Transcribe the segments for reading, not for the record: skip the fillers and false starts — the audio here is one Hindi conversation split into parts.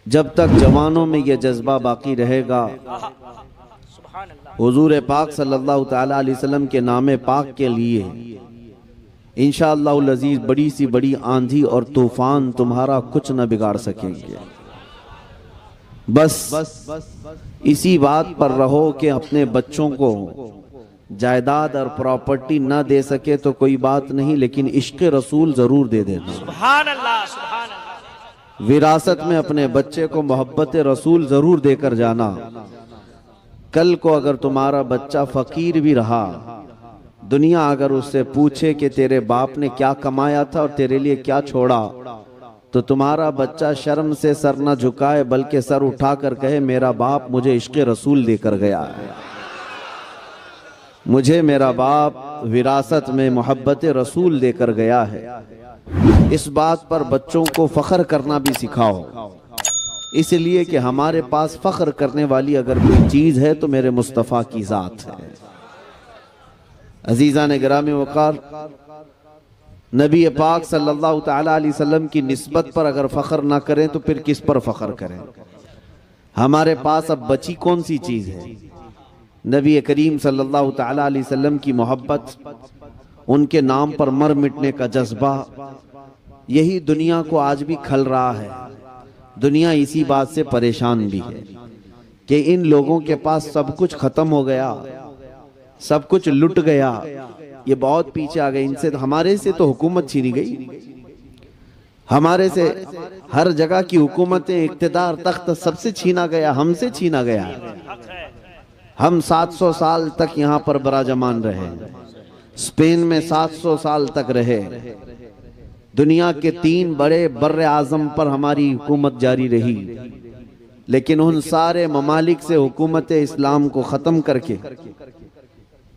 जब तक जवानों में यह जज्बा बाकी रहेगा, हुजूर पाक सल्लल्लाहु ताला अलैहि वसल्लम के नाम पाक के लिए इंशाअल्लाहुल अज़ीज़ बड़ी सी बड़ी आंधी और तूफान तुम्हारा कुछ न बिगाड़ सकेंगे। बस इसी बात पर रहो कि अपने बच्चों को जायदाद और प्रॉपर्टी ना दे सके तो कोई बात नहीं, लेकिन इश्क़ रसूल जरूर दे देना। सुभान अल्लाह, सुभान अल्लाह। विरासत में अपने बच्चे को मोहब्बत रसूल जरूर देकर जाना। कल को अगर तुम्हारा बच्चा फकीर भी रहा, दुनिया अगर उससे पूछे कि तेरे बाप ने क्या कमाया था और तेरे लिए क्या छोड़ा, तो तुम्हारा बच्चा शर्म से सर न झुकाए बल्कि सर उठाकर कहे मेरा बाप मुझे इश्क़ रसूल देकर गया है, मुझे मेरा बाप विरासत में मोहब्बत रसूल देकर गया है। इस बात पर बच्चों को फख्र करना भी सिखाओ, इसलिए कि हमारे पास फख्र करने वाली अगर कोई चीज है तो मेरे मुस्तफ़ा की जात है। अजीज़ान गिरामी वक़ार, नबी पाक सल्लल्लाहु ताला अलैहि वसल्लम की निस्बत पर अगर फख्र ना करें तो फिर किस पर फख्र करें। हमारे पास अब बची कौन सी चीज है? नबी करीम सल्लल्लाहु ताला अलैहि वसल्लम की मोहब्बत, उनके नाम पर मर मिटने का जज्बा, यही दुनिया को आज भी खल रहा है। दुनिया इसी बात से परेशान भी है कि इन लोगों के पास सब कुछ खत्म हो गया, सब कुछ लुट गया, ये बहुत पीछे आ गए। इनसे हमारे से तो हुकूमत छीनी गई, हमारे से हर जगह की हुकूमतें, इक्तिदार, तख्त सबसे छीना गया, हमसे छीना गया। हम 700 साल तक यहाँ पर बराजमान रहे, स्पेन में 700 साल तक रहे, दुनिया के 3 बड़े बर्रे आजम पर हमारी हुकूमत जारी रही, लेकिन उन सारे ममालिक से हुकूमत इस्लाम को ख़त्म करके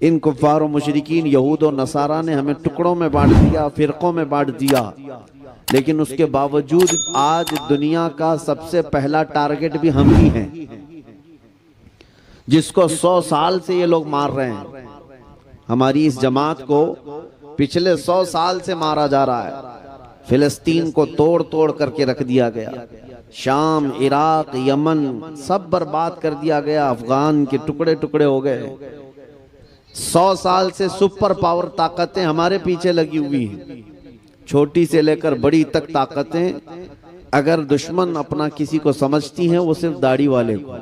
इन कुफ़ार और मुशरिकीन यहूद और नसारा ने हमें टुकड़ों में बांट दिया, फ़िरक़ों में बांट दिया। लेकिन उसके बावजूद आज दुनिया का सबसे पहला टारगेट भी हम ही हैं, जिसको 100 साल से ये लोग मार रहे हैं। हमारी इस जमात को पिछले 100 साल से मारा जा रहा है। फिलिस्तीन को तोड़ तोड़ करके रख दिया गया, शाम, इराक, यमन सब बर्बाद कर दिया गया, अफगान के टुकड़े टुकड़े हो गए। 100 साल से सुपर पावर ताकतें हमारे पीछे लगी हुई हैं, छोटी से लेकर बड़ी तक ताकतें। अगर दुश्मन अपना किसी को समझती हैं वो सिर्फ दाढ़ी वाले को,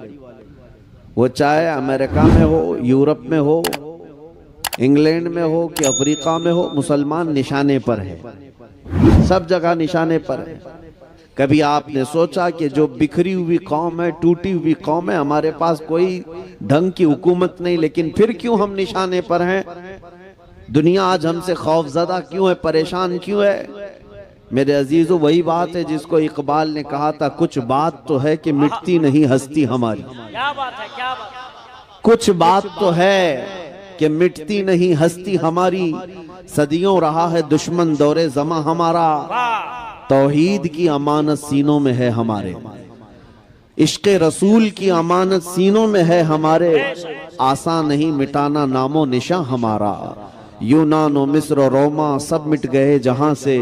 वो चाहे अमेरिका में हो, यूरोप में हो, इंग्लैंड में हो कि अफ्रीका में हो, मुसलमान निशाने पर है, सब जगह निशाने पर है। कभी आपने सोचा कि जो बिखरी हुई कौम है, टूटी हुई कौम है, हमारे पास कोई ढंग की हुकूमत नहीं, लेकिन फिर क्यों हम निशाने पर हैं? दुनिया आज हमसे खौफजदा क्यों है, परेशान क्यों है? मेरे अजीजों, वही बात है जिसको इकबाल ने कहा था, कुछ बात तो है कि मिटती नहीं हस्ती हमारी। क्या बात है, क्या बात है। कुछ बात तो है कि मिटती नहीं हस्ती हमारी, सदियों रहा है दुश्मन दौरे जमा हमारा, तौहीद की अमानत सीनों में है हमारे, इश्क़ रसूल की अमानत सीनों में है हमारे, आसान नहीं मिटाना नामो निशा हमारा। यूनान और मिस्र और रोमा सब मिट गए जहां से,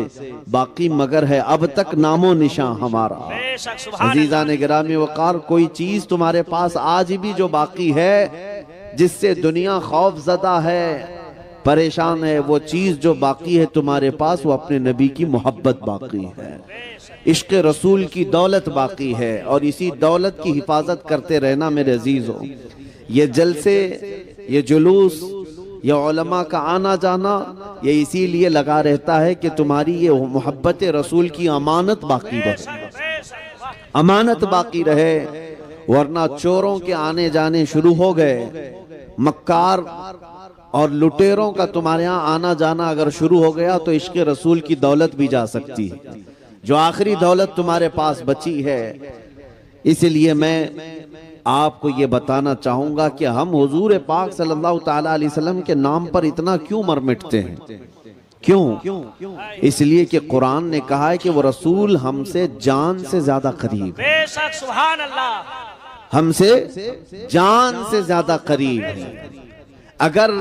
बाकी मगर है अब तक नामो निशा हमारा। अजीज़ान गिरामी वक़ार, कोई चीज तुम्हारे पास आज भी जो बाकी है, जिससे दुनिया खौफजदा है, परेशान है, वो चीज जो बाकी है तुम्हारे पास, वो अपने नबी की मोहब्बत बाकी है, इश्क़ रसूल की दौलत बाकी है। और इसी दौलत की हिफाजत करते रहना मेरे अजीजों। ये जलसे, ये जुलूस, ये उलमा का आना जाना, ये इसीलिए लगा रहता है कि तुम्हारी ये मोहब्बत रसूल की अमानत बाकी रहे, अमानत बाकी रहे। वरना चोरों के आने जाने शुरू हो गए, मक्कार और लुटेरों का तुम्हारे यहाँ आना जाना अगर शुरू हो गया तो इश्क़ रसूल की दौलत भी जा सकती है, जो आखिरी दौलत तुम्हारे पास बची है। इसलिए मैं आपको ये बताना चाहूंगा कि हम हुजूर पाक सल्लल्लाहु ताला अलैहि वसल्लम के नाम पर इतना क्यों मर मिटते हैं? क्यों? इसलिए कि कुरान ने कहा है कि वो रसूल हमसे जान से ज्यादा करीब है। बेशक, सुभान अल्लाह। हमसे जान से ज्यादा करीब है। अगर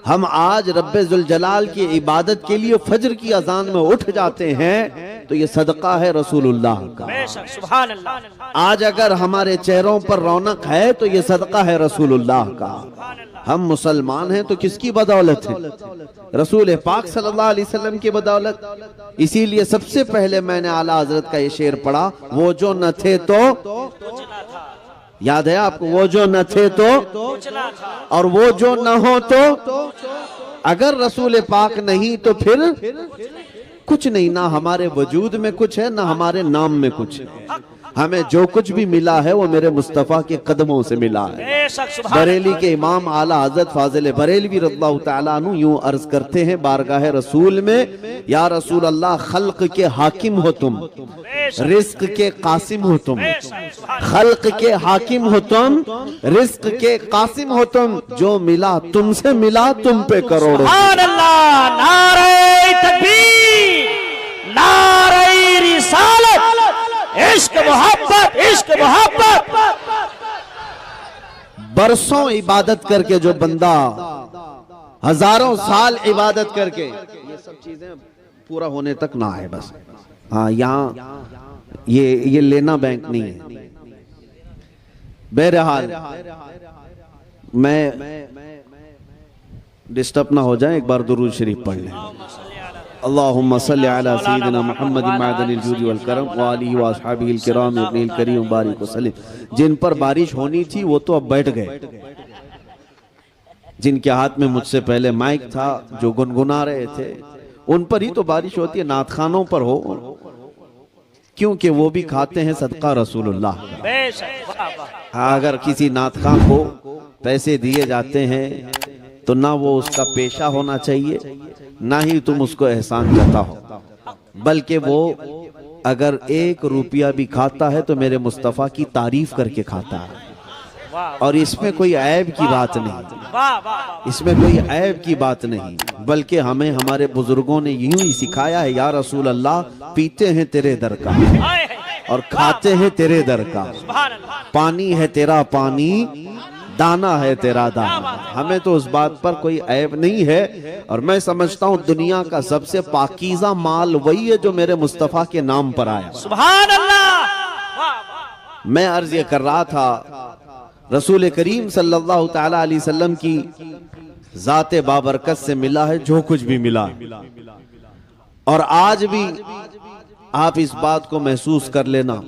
हम आज रब्बे जुल जलाल की इबादत के लिए फजर की अजान में उठ जाते हैं तो ये सदका है रसूलुल्लाह का। बेशक सुभान अल्लाह। आज अगर हमारे चेहरों पर रौनक है तो ये सदका है रसूलुल्लाह का। हम मुसलमान हैं तो किसकी बदौलत है? रसूल पाक सल्लल्लाहु अलैहि वसल्लम की बदौलत। इसीलिए सबसे पहले मैंने आला हजरत का ये शेर पढ़ा, वो जो न थे तो याद है आपको, वो जो न थे तो और वो जो न हो तो। अगर रसूल पाक नहीं तो फिर कुछ नहीं, ना हमारे वजूद में कुछ है ना हमारे नाम में कुछ है। हमें जो कुछ भी मिला है वो मेरे मुस्तफा के कदमों से मिला है। बरेली के इमाम आला हजरत फाजिल बरेलवी रज़ियल्लाहु तआला अन्हु यूं अर्ज करते हैं बारगाह रसूल में, या रसूल अल्लाह, खल्क के हाकिम हो तुम, रिस्क के कासिम हो तुम। खल्क के हाकिम हो तुम, रिस्क के कासिम हो तुम। जो मिला तुमसे मिला तुम पे करोड़ों। सुभान अल्लाह। नारे तकबीर, नारे रिसालत, इश्क मोहब्बत, इश्क मोहब्बत। बरसों इबादत करके जो बंदा, हजारों साल इबादत करके, ये सब चीजें पूरा होने तक ना है बस। हाँ, यहाँ ये लेना बैंक नहीं है। बहरहाल मैं डिस्टर्ब ना हो जाए, एक बार दुरूद शरीफ पढ़ लें। अल्लाहुम्मा सल्ली अला सय्यिदिना मुहम्मद मअदनिल जूदी वल करम व आलिहि व अस्हाबिहिल किराम इब्निल करीम बारिक वसल्लम। जिन पर बारिश होनी थी वो तो अब बैठ गए, जिनके हाथ में मुझसे पहले माइक था, जो गुनगुना रहे थे, उन पर ही तो बारिश होती है। नात खानों पर हो, क्योंकि वो भी खाते हैं सदका रसूलुल्लाह का। अगर किसी नात खान को पैसे दिए जाते हैं तो ना वो उसका पेशा होना चाहिए, ना ही तुम उसको एहसान जता हो, बल्कि वो अगर 1 रुपया भी खाता है तो मेरे मुस्तफ़ा की तारीफ करके खाता है। और इसमें कोई ऐब की बात नहीं, इसमें कोई ऐब की बात नहीं, बल्कि हमें हमारे बुजुर्गों ने यूं ही सिखाया है, या रसूल अल्लाह, पीते हैं तेरे दर का और खाते हैं तेरे दर का, पानी है तेरा पानी, दाना है तेरा दाना। हमें तो उस बात पर कोई ऐब नहीं है। और मैं समझता हूँ दुनिया का सबसे पाकीज़ा माल वही है जो मेरे मुस्तफ़ा के नाम पर आया। सुभान अल्लाह। मैं अर्ज ये कर रहा था, रसूल करीम सल्लल्लाहु तआला अलैहि वसल्लम की जाते बाबरकत से मिला है जो कुछ भी मिला, और आज भी आप इस बात को महसूस कर लेना,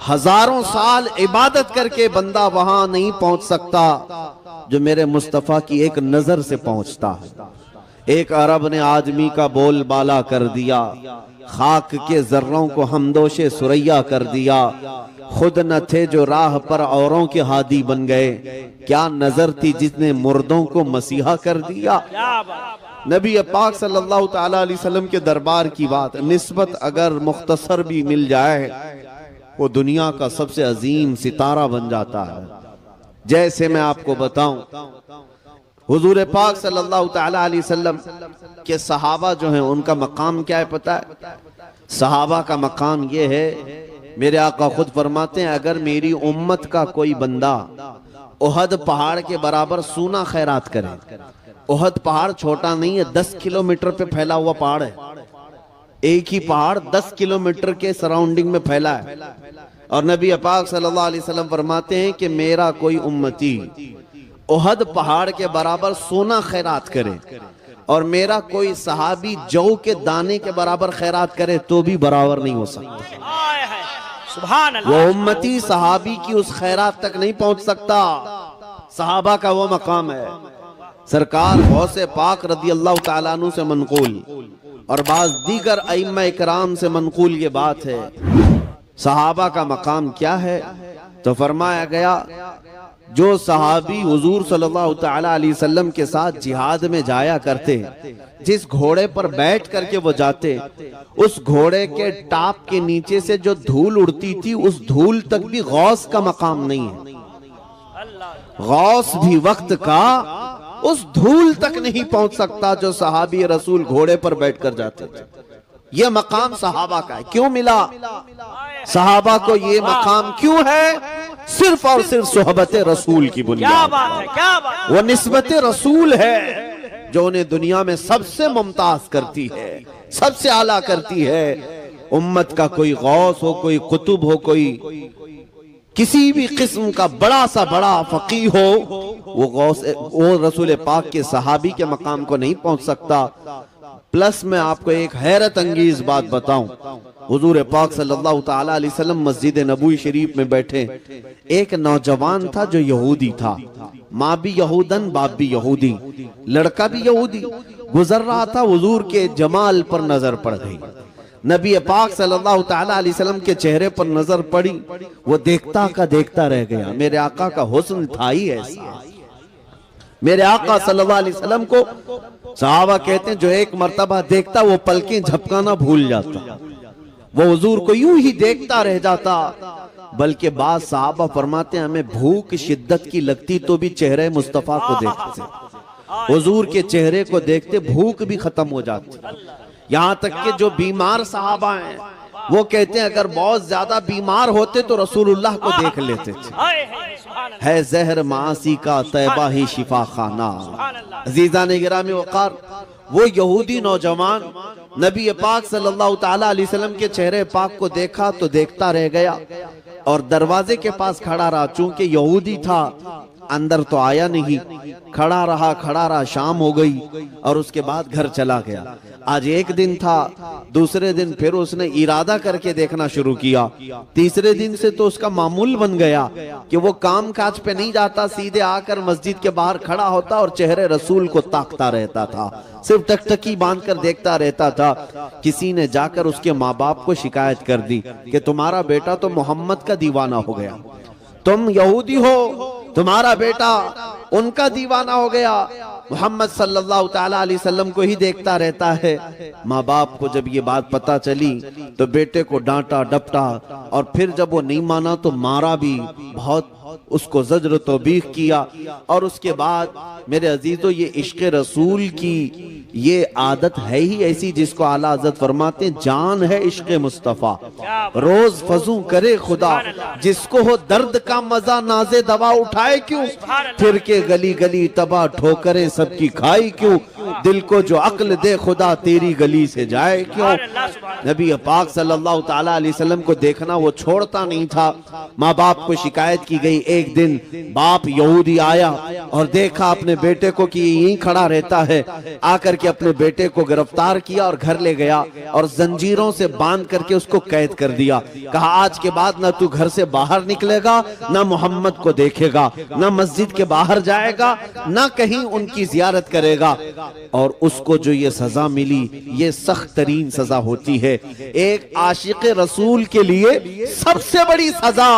हजारों साल इबादत करके बंदा वहां नहीं पहुंच सकता जो मेरे मुस्तफा की एक नजर से पहुंचता है। एक अरब ने आदमी का बोल बाला कर दिया, खाक के जर्रों को हमदोशे सुरैया कर दिया। खुद न थे जो राह पर औरों के हादी बन गए, क्या नजर थी जिसने मुर्दों को मसीहा कर दिया। नबी पाक सल्लल्लाहु तआला अलैहि वसल्लम के दरबार की बात निस्बत अगर मुख्तसर भी मिल जाए, वो दुनिया का सबसे अजीम सितारा बन जाता है। जैसे मैं आपको बताऊं, हुजूर पाक सल्लल्लाहु तआला अलैहि वसल्लम के सहाबा जो हैं उनका मकाम क्या है पता है? सहाबा का मकाम ये है, मेरे आका खुद फरमाते हैं, अगर मेरी उम्मत का कोई बंदा उहद पहाड़ के बराबर सूना खैरात करे, उहद पहाड़ छोटा नहीं है, 10 किलोमीटर पे फैला हुआ पहाड़ है। एक ही पहाड़ 10 किलोमीटर के सराउंडिंग में फैला है। और नबी पाक सल्लल्लाहु अलैहि वसल्लम फरमाते हैं कि मेरा कोई उम्मती उहद पहाड़ के बराबर सोना खैरात करे और मेरा कोई सहाबी जौ के दाने के बराबर खैरात करे तो भी बराबर नहीं हो सकता। सुभान अल्लाह। वो उम्मती सहाबी की उस खैरात तक नहीं पहुंच सकता। सहाबा का वो मकाम है। सरकार गौसे पाक रज़ी अल्लाह तआला अन्हु से मनकूल और बाज दीगर अइम्मा इकराम से मनकूल ये बात है, सहाबा का मकाम क्या है? तो फरमाया गया, जो सहाबी हुजूर सल्लल्लाहु तआला अलैहि वसल्लम के साथ जिहाद में जाया करते, जिस घोड़े पर बैठ करके वो जाते, उस घोड़े के टाप के नीचे से जो धूल उड़ती थी, उस धूल तक भी गौस का मकाम नहीं है। गौस भी वक्त का उस धूल तक नहीं पहुंच सकता जो सहाबी रसूल घोड़े पर बैठकर जाते थे। यह मकाम सहाबा का है। क्यों मिला सहाबा को ये मकाम? क्यों है? सिर्फ और सिर्फ सोहबत रसूल की क्या बुनियाद। बात है, क्या बात है। वो निस्बत रसूल है जो उन्हें दुनिया में सबसे मुमताज करती है, सबसे आला करती है। उम्मत का कोई गौस हो, कोई कुतुब हो, कोई किसी भी किस्म का बड़ा सा बड़ा फकी हो, वो रसूल पाक के सहाबी के मकाम को नहीं पहुंच सकता। प्लस मैं आपको एक हैरत अंगेज बात बताऊं, हुजूर पाक सल्लल्लाहु ताला अलैहि वसल्लम मस्जिद नबवी शरीफ में बैठे, एक नौजवान था जो यहूदी था, माँ भी यहूदन बाप भी यहूदी, लड़का भी यहूदी, गुजर रहा था। हुजूर के जमाल पर नजर पड़ गई, नबी पाक सल्लल्लाहु ताला अलैहि वसल्लम के चेहरे पर नजर पड़ी, वो देखता का देखता रह गया। मेरे आका का हुस्न था ही ऐसा। मेरे आका सल्लल्लाहु अलैहि वसल्लम को सहाबा कहते हैं जो एक मर्तबा देखता वो पलकें झपकाना भूल जाता, वो हुजूर को यूं ही देखता रह जाता। बल्कि बाद सहाबा फरमाते हैं हमें भूख शिद्दत की लगती तो भी चेहरे मुस्तफा को देखते, हुजूर के चेहरे को देखते भूख भी खत्म हो जाती। यहाँ तक कि जो बीमार सहाबा हैं वो कहते हैं अगर बहुत ज्यादा बीमार होते तो रसूलुल्लाह को देख लेते थे। है जहर मासी का तैबा ही शिफा खाना। अजीजा ने गिरामी वकार, वो यहूदी नौजवान नबी पाक सल्लल्लाहु ताला अलैहि वसल्लम के चेहरे पाक को देखा तो देखता रह गया और दरवाजे के पास खड़ा रहा। चूंकि यहूदी था अंदर तो आया नहीं, खड़ा रहा, शाम हो गई और उसके बाद घर चला गया। आज एक दिन था, दूसरे दिन फिर उसने इरादा करके देखना शुरू किया, तीसरे दिन से तो उसका मामूल बन गया कि वो काम काज पे नहीं जाता, सीधे आकर मस्जिद के बाहर खड़ा होता और चेहरे रसूल को ताकता रहता था, सिर्फ टकटकी बांधकर देखता रहता था। किसी ने जाकर उसके माँ बाप को शिकायत कर दी कि तुम्हारा बेटा तो मोहम्मद का दीवाना हो गया, तुम यहूदी हो, तुम्हारा बेटा उनका दीवाना हो गया, मोहम्मद सल्लल्लाहु ताला अलैहि वसल्लम को ही देखता रहता है। माँ बाप को जब ये बात पता चली तो बेटे को डांटा डपटा और फिर जब वो नहीं माना तो मारा भी, बहुत उसको ज़ज्र तौबीख किया। और उसके बाद मेरे अजीजों ये इश्क रसूल की ये आदत है ही ऐसी जिसको आला हज़रत फरमाते हैं जान है इश्क मुस्तफ़ा, रोज फजू करे खुदा, जिसको हो दर्द का मजा नाजे दवा उठाए क्यों, फिर के गली गली तबाह ठोकरे सबकी खाई क्यों, दिल को जो अक्ल दे खुदा तेरी गली से जाए क्यों। नबी पाक सल्लल्लाहु ताला अलैहि वसल्लम को देखना वो छोड़ता नहीं था। माँ बाप को शिकायत की गई, एक दिन बाप यहूदी आया और देखा अपने बेटे को कि यहीं खड़ा रहता है, आकर के अपने बेटे को गिरफ्तार किया और घर ले गया और जंजीरों से बांध करके उसको कैद कर दिया। कहा आज के बाद ना तू घर से बाहर निकलेगा, ना मोहम्मद को देखेगा, ना मस्जिद के बाहर जाएगा, ना कहीं उनकी जियारत करेगा। और उसको जो ये सजा मिली ये सख्त तरीन सजा होती है। एक आशिक रसूल के लिए सबसे बड़ी सजा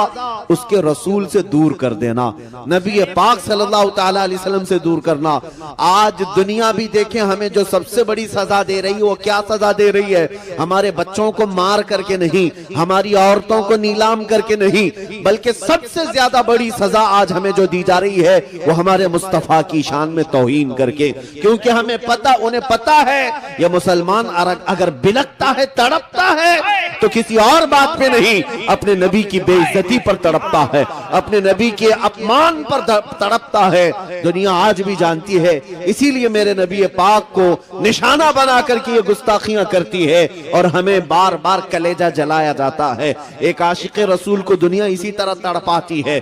उसके रसूल से दूर कर देना, नबी पाक सल्लल्लाहु ताला अलैहि वसल्लम से दूर करना। आज दुनिया भी देखें हमें जो सबसे बड़ी सजा दे रही है वो क्या सजा दे रही है, हमारे बच्चों को मार करके नहीं, हमारी औरतों को नीलाम करके नहीं, बल्कि सबसे ज्यादा बड़ी सजा आज हमें जो दी जा रही है वो हमारे मुस्तफा की शान में तौहीन करके। क्योंकि हमें पता, उन्हें पता है ये मुसलमान अगर बिलकता है, तड़पता है तो किसी और बात पे नहीं, अपने नबी की बेइज्जती पर तड़पता है, अपने नबी के अपमान पर तड़पता है। दुनिया आज भी जानती है, इसीलिए मेरे नबी पाक को निशाना बना करके ये गुस्ताखियां करती है और हमें बार बार कलेजा जलाया जाता है। एक आशिक रसूल को दुनिया इसी तरह तड़पाती है।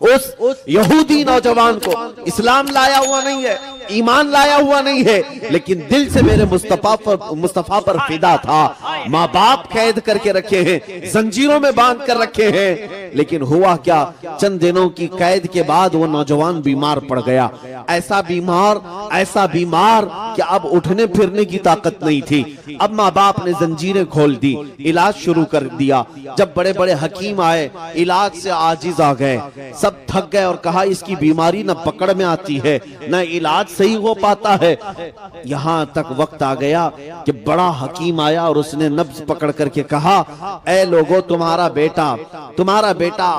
उस यहूदी नौजवान को इस्लाम लाया हुआ नहीं है, ईमान लाया हुआ नहीं है, लेकिन दिल से मेरे मुस्तफा पर फिदा था। माँ बाप कैद करके रखे हैं, जंजीरों में बांध कर रखे हैं, लेकिन हुआ क्या, चंद दिनों की कैद के बाद वो नौजवान बीमार पड़ गया। ऐसा बीमार कि अब उठने फिरने की ताकत नहीं थी। अब माँ बाप ने जंजीरें खोल दी, इलाज शुरू कर दिया। जब बड़े बड़े हकीम आए, इलाज से आजिज आ गए, सब थक गए और कहा इसकी बीमारी न पकड़ में आती है, न इलाज सही हो पाता है। यहां तक वक्त आ गया कि बड़ा हकीम आया और उसने नब्ज पकड़ करके कहा, ऐ लोगों, तुम्हारा बेटा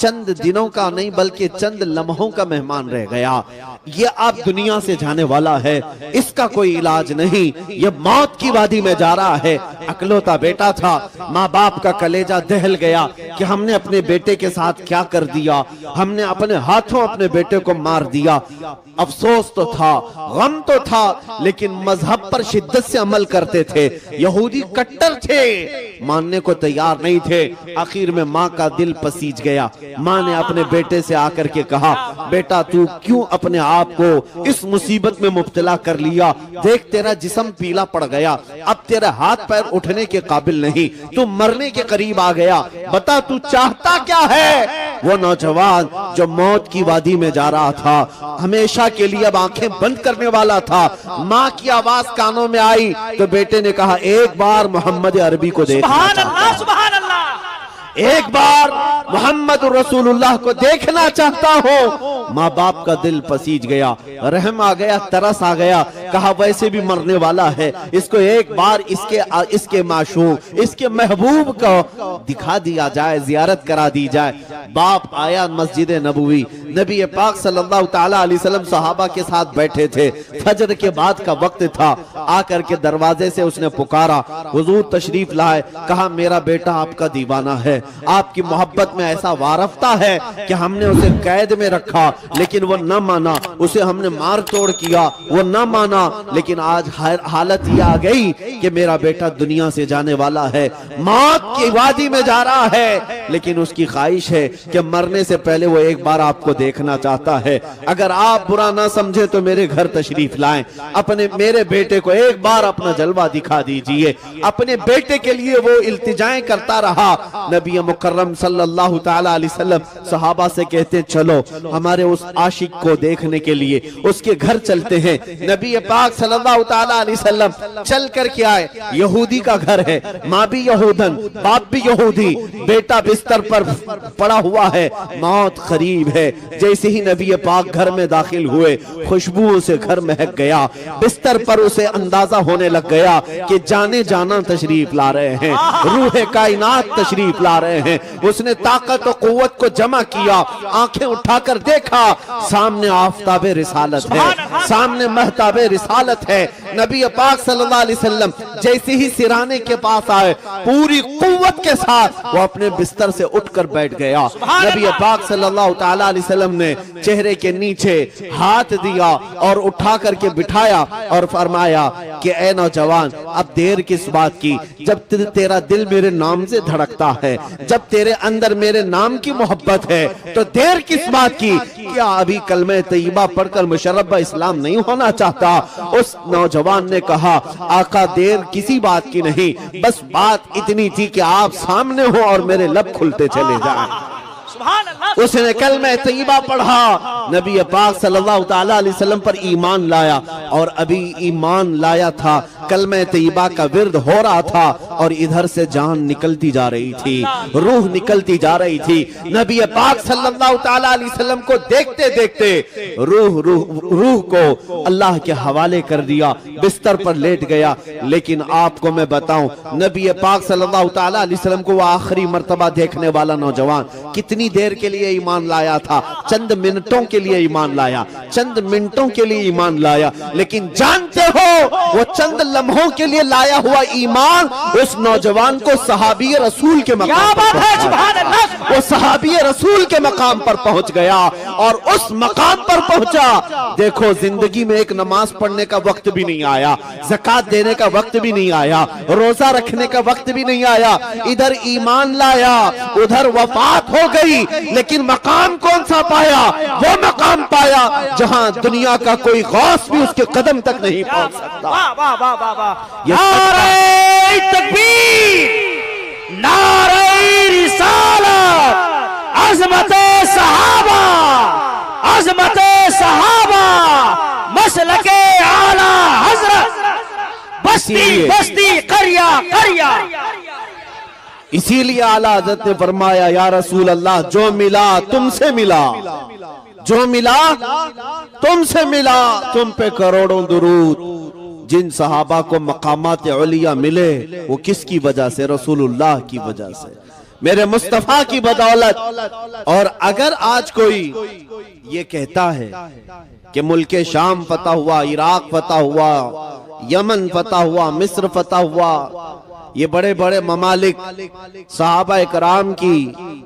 चंद दिनों का नहीं बल्कि चंद लम्हों का मेहमान रह गया। ये अब दुनिया से जाने वाला है, इसका कोई इलाज नहीं, ये मौत की वादी में जा रहा है। अकलौता बेटा था, माँ बाप का कलेजा दहल गया कि हमने अपने बेटे के साथ क्या कर दिया, हमने अपने हाथों अपने बेटे को मार दिया। अफसोस तो था, गम तो था, लेकिन मजहब पर शिद्दत से अमल करते थे। यहूदी कट्टर थे, मानने को तैयार नहीं थे। आखिर में माँ का दिल पसीज गया। माँ ने अपने बेटे से आकर के कहा, बेटा तू क्यों अपने आप को इस मुसीबत में मुब्तला कर लिया? देख तेरा जिस्म पीला पड़ गया, अब तेरा हाथ पैर उठने के काबिल नहीं, तू मरने के करीब आ गया। बता तू चाहता क्या है? वो नौजवान जो मौत की वादी में जा रहा था, हमेशा के लिए अब आंखें बंद करने वाला था। माँ की आवाज कानों में आई तो बेटे ने कहा, एक बार मोहम्मद अरबी को देखना चाहता हूं, सुभान अल्लाह, एक बार मोहम्मद रसूलुल्लाह को देखना चाहता हूँ। माँ बाप का दिल पसीज गया, रहम आ गया, तरस आ गया। कहा वैसे भी मरने वाला है, इसको एक बार इसके माशूक, इसके महबूब को दिखा दिया जाए, जियारत करा दी जाए। बाप आया मस्जिद नबवी, नबी पाक सल्लल्लाहु ताला अलैहि वसल्लम सहाबा के साथ बैठे थे। फजर के बाद का वक्त था। आकर के दरवाजे से उसने पुकारा, हुजूर तशरीफ लाए। कहा मेरा बेटा आपका दीवाना है, आपकी मोहब्बत में ऐसा वारफ्ता है कि हमने उसे कैद में रखा लेकिन वो न माना, उसे हमने मार तोड़ किया, वो न माना। लेकिन आज हालत ये आ गई कि मेरा बेटा दुनिया से जाने वाला है, मौत की वादी में जा रहा है, लेकिन उसकी ख्वाहिश है कि मरने से पहले वो एक बार आपको देखना चाहता है। अगर आप बुरा ना समझे तो मेरे घर तशरीफ लाएं, मेरे बेटे को एक बार अपना जलवा दिखा दीजिए। अपने बेटे के लिए वो इल्तिजाएं करता रहा। नबी मुकर्रम सल्लल्लाहु ताला अलैहि वसल्लम सहाबा से कहते चलो हमारे उस आशिक को देखने के लिए उसके घर चलते हैं। नबी पाक सल्लल्लाहु ताला अलैहि वसल्लम चल कर के आए। यहूदी का घर है, माँ भी यहूदन, बाप भी यहूदी, बेटा बिस्तर पर पड़ा हुआ है, मौत करीब है। जैसे ही नबी पाक घर में दाखिल हुए, खुशबुओं से घर महक गया। बिस्तर पर उसे अंदाजा होने लग गया कि जाने जाना तशरीफ ला रहे हैं, रूह कायनात तशरीफ ला रहे हैं। उसने ताकत और कुव्वत को जमा किया, आंखें उठाकर देखा, सामने आफताबे रिसालत है, सामने महताबे रिसालत है। नबी पाक सल्लल्लाहु अलैहि वसल्लम जैसे ही सिराने के पास आए, पूरी कुव्वत के साथ वो अपने बिस्तर से उठकर बैठ गया। नबी पाक सल्लल्लाहु ताला अलैहि वसल्लम ने चेहरे के नीचे हाथ दिया और उठा करके बिठाया और फरमाया कि ए नौजवान, अब देर किस बात की? जब तेरा दिल मेरे नाम से धड़कता है, जब तेरे अंदर मेरे नाम की मोहब्बत है, तो देर किस बात की? क्या अभी कलमे तैयबा पढ़कर मुशर्रफ इस्लाम नहीं होना चाहता? उस नौजवान ने कहा, आका देर किसी बात की नहीं, बस बात इतनी थी कि आप सामने हो और मेरे लब खुलते चले जाएं। उसने कलमे तैयबा पढ़ा, नबी पाक सल्लल्लाहु ताला अलैहि वसल्लम पर ईमान लाया, और अभी ईमान लाया था, कलमे तैयबा का विर्द हो रहा था, और इधर से जान निकलती जा रही थी, रूह निकलती जा रही थी। नबी पाक सल्लल्लाहु ताला अलैहि वसल्लम को देखते देखते रूह को अल्लाह के हवाले कर दिया, बिस्तर पर लेट गया। लेकिन आपको मैं बताऊं, नबी पाक सल्लल्लाहु ताला अलैहि वसल्लम को वो आखिरी मर्तबा देखने वाला नौजवान कितनी देर के लिए ईमान लाया था? चंद मिनटों के लिए ईमान लाया, चंद मिनटों के लिए ईमान लाया। लेकिन जानते हो, वो चंद लम्हों के लिए लाया हुआ ईमान उस नौजवान को सहाबी रसूल के मकाम पर पहुंचा। वो सहाबी रसूल के मकाम पर पहुंच गया, और उस मकाम पर पहुंचा। देखो, जिंदगी में एक नमाज पढ़ने का वक्त भी नहीं आया, ज़कात देने का वक्त भी नहीं आया, रोजा रखने का वक्त भी नहीं आया। इधर ईमान लाया, उधर वफात हो गई, लेकिन मकाम कौन सा पाया? वो मकाम पाया जहां दुनिया का कोई गौस भी उसके कदम तक नहीं पहुंच सकता। नारे तकबीर, नारे रिसालत, अज़मते सहाबा, अज़मते सहाबा, मसलके आला हज़रत, बस्ती बस्ती, करिया करिया। इसीलिए आला हज़रत ने फरमाया, या रसूल अल्लाह, जो मिला तुमसे मिला, जो मिला तुमसे मिला, तुम पे करोड़ों दुरूद। जिन सहाबा को मकामात उलिया मिले वो किसकी वजह से? रसूलुल्लाह की वजह से, मेरे मुस्तफा की बदौलत। और अगर आज कोई ये कहता है कि मुल्के शाम फतह हुआ, इराक फतह हुआ, यमन फतह हुआ, मिस्र फतह हुआ, ये बड़े बड़े ममालिक सहाबा इकराम की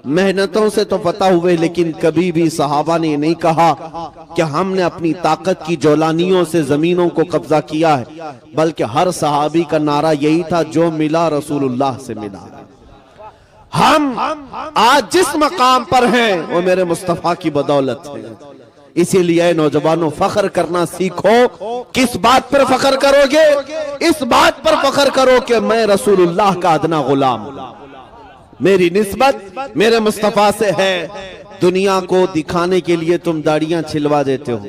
मेहनतों से तो फतह हुए, लेकिन कभी भी सहाबा ने नहीं कहा कि हमने अपनी ताकत की जौलानियों से जमीनों को कब्जा किया है, बल्कि हर सहाबी का नारा यही था, जो मिला रसूलुल्लाह से मिला। हम आज जिस मकाम पर हैं वो मेरे मुस्तफा की बदौलत है। इसीलिए नौजवानों, फख्र करना सीखो। किस बात पर फख्र करोगे? इस बात पर फख्र करो कि मैं रसूलुल्लाह का अदना गुलाम हूं, मेरी निस्बत मेरे मुस्तफा से है। दुनिया को दिखाने के लिए तुम दाढ़ियां छिलवा देते हो,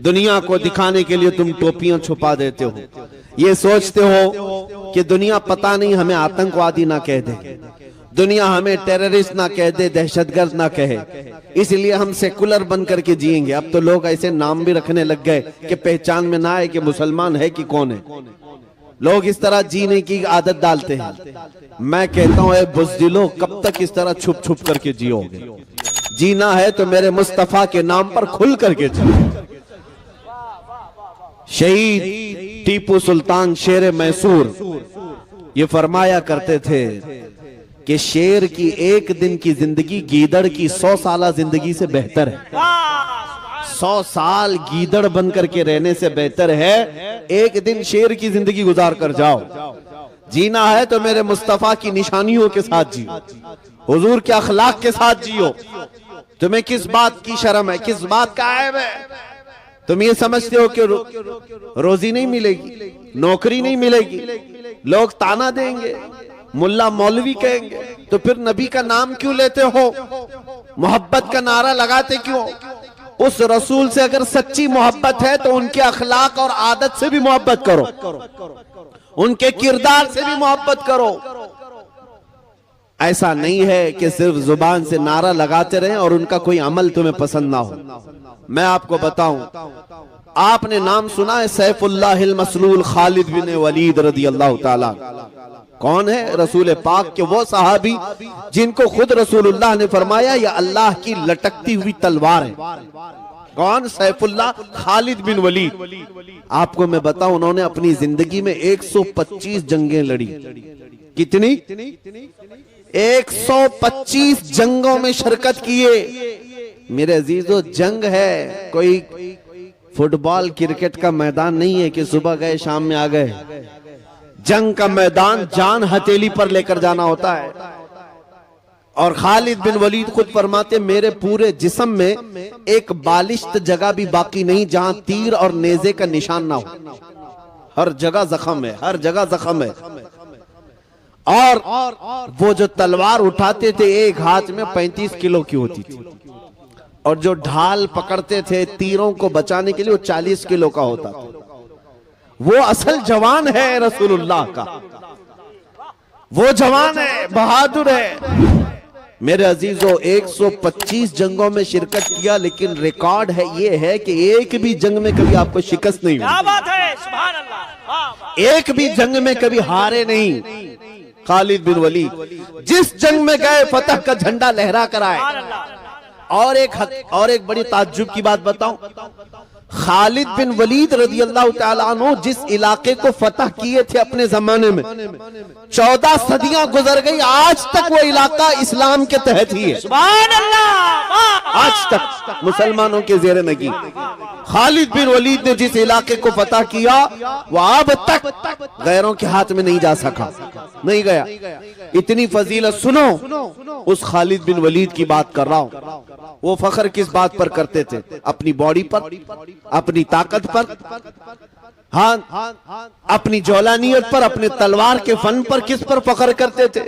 दुनिया को दिखाने के लिए तुम टोपियां छुपा देते हो, ये सोचते हो कि दुनिया पता नहीं हमें आतंकवादी ना कह दे, दुनिया हमें टेररिस्ट ना कह दे, दहशतगर्द ना कहे, इसलिए हम सेकुलर बन करके जिएंगे। अब तो लोग ऐसे नाम भी रखने लग गए कि पहचान में ना आए कि मुसलमान है कि कौन है। लोग इस तरह जीने की आदत डालते हैं। मैं कहता हूं, ए बुज़दिलो, कब तक इस तरह छुप छुप करके जियोगे? जीना है तो मेरे मुस्तफा के नाम पर खुल करके जियो। शहीद टीपू सुल्तान शेर मैसूर ये फरमाया करते थे कि शेर की एक दिन की जिंदगी गीदड़ की 100 साल जिंदगी से बेहतर है। 100 साल गीदड़ बन करके रहने से बेहतर है एक दिन शेर की जिंदगी गुजार कर जाओ। जीना है तो मेरे मुस्तफा की निशानियों के साथ जियो, हुजूर के अखलाक के साथ जियो। तुम्हें किस बात की शर्म है, किस बात का ऐब है? तुम ये समझते हो कि रोजी नहीं मिलेगी, नौकरी नहीं मिलेगी, लोग ताना देंगे, मुल्ला मौलवी कहेंगे, तो फिर नबी का नाम क्यों लेते हो? मोहब्बत का नारा लगाते क्यों? उस रसूल से अगर सच्ची मोहब्बत है तो उनके अखलाक और आदत से भी मोहब्बत करो, उनके किरदार से भी मोहब्बत करो। ऐसा नहीं है कि सिर्फ जुबान से नारा लगाते रहें और उनका कोई अमल तुम्हें पसंद ना हो। मैं आपको बताऊं, आपने नाम सुना है सैफुल्लाहिल मसलूल खालिद बिन वलीद रदियल्लाहु ताला। कौन है? रसूल पाक के वो सहाबी जिनको खुद रसूलुल्लाह ने फरमाया ये अल्लाह की लटकती हुई तलवार है। कौन? सैफुल्लाह खालिद बिन वलीद। आपको मैं बताऊं, उन्होंने अपनी जिंदगी में 125 जंगें लड़ी। कितनी? 125 जंगों में शिरकत किए। मेरे अजीजों, जंग है कोई फुटबॉल क्रिकेट का मैदान नहीं है कि सुबह गए शाम में आ गए। जंग का मैदान जान हथेली पर लेकर जाना होता है। और खालिद बिन वलीद खुद फरमाते, मेरे पूरे जिस्म में एक बालिश्त जगह भी बाकी नहीं जहां तीर और नेजे का निशान ना हो। हर जगह जख्म है, हर जगह जख्म है। और वो जो तलवार उठाते थे एक हाथ में 35 किलो की होती थी, और जो ढाल पकड़ते थे तीरों को बचाने के लिए वो 40 किलो का होता था। वो असल जवान है रसूलुल्लाह का, वो जवान है, बहादुर है। मेरे अजीजों, 125 जंगों में शिरकत किया, लेकिन रिकॉर्ड है ये है कि एक भी जंग में कभी आपको शिकस्त नहीं हुई। क्या बात है, सुभान अल्लाह। एक भी जंग में कभी हारे नहीं खालिद बिन वलीद। जिस जंग में गए फतह का झंडा लहरा कर आए। और एक बड़ी ताज्जुब की बात बताऊं, खालिद बिन वलीद रदियल्लाहु ताला अन्हु जिस इलाके को फतह किए थे अपने जमाने में, 14 सदियां गुजर गई, आज तक वो इलाका इस्लाम के तहत ही है। सुभान अल्लाह। आज तक मुसलमानों के ज़ेरे नगी। खालिद बिन वलीद ने जिस इलाके को फतह किया वो अब तक गैरों के हाथ में नहीं जा सका, नहीं गया। इतनी फजीलत सुनो, उस खालिद बिन वलीद की बात कर रहा हूं। वो फख्र किस बात पर करते थे? अपनी बॉडी पर, अपनी ताकत पर, हाँ, अपनी जौलानियत पर, अपने तलवार के फन पर। किस पर फख्र करते थे?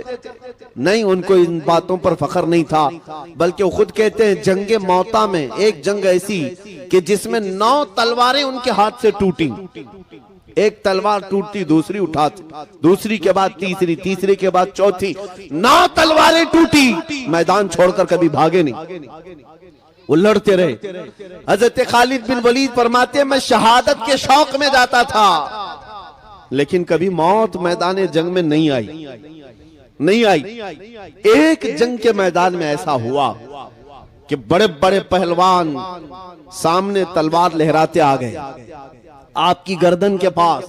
नहीं, उनको इन बातों पर फख्र नहीं था, बल्कि वो खुद कहते हैं जंगे मौता में एक जंग ऐसी कि जिसमें 9 तलवारें उनके हाथ से टूटी। एक तलवार टूटती, दूसरी उठाती, दूसरी के बाद तीसरी, तीसरी के बाद चौथी, 9 तलवारें टूटी, मैदान छोड़कर कभी भागे नहीं। वो लड़ते रहे। हजरत खालिद बिन वलीद फरमाते मैं शहादत के शौक में जाता था, लेकिन कभी मौत मैदान जंग में नहीं आई। एक जंग के मैदान में ऐसा हुआ कि बड़े बड़े पहलवान सामने तलवार लहराते आ गए आपकी गर्दन के पास।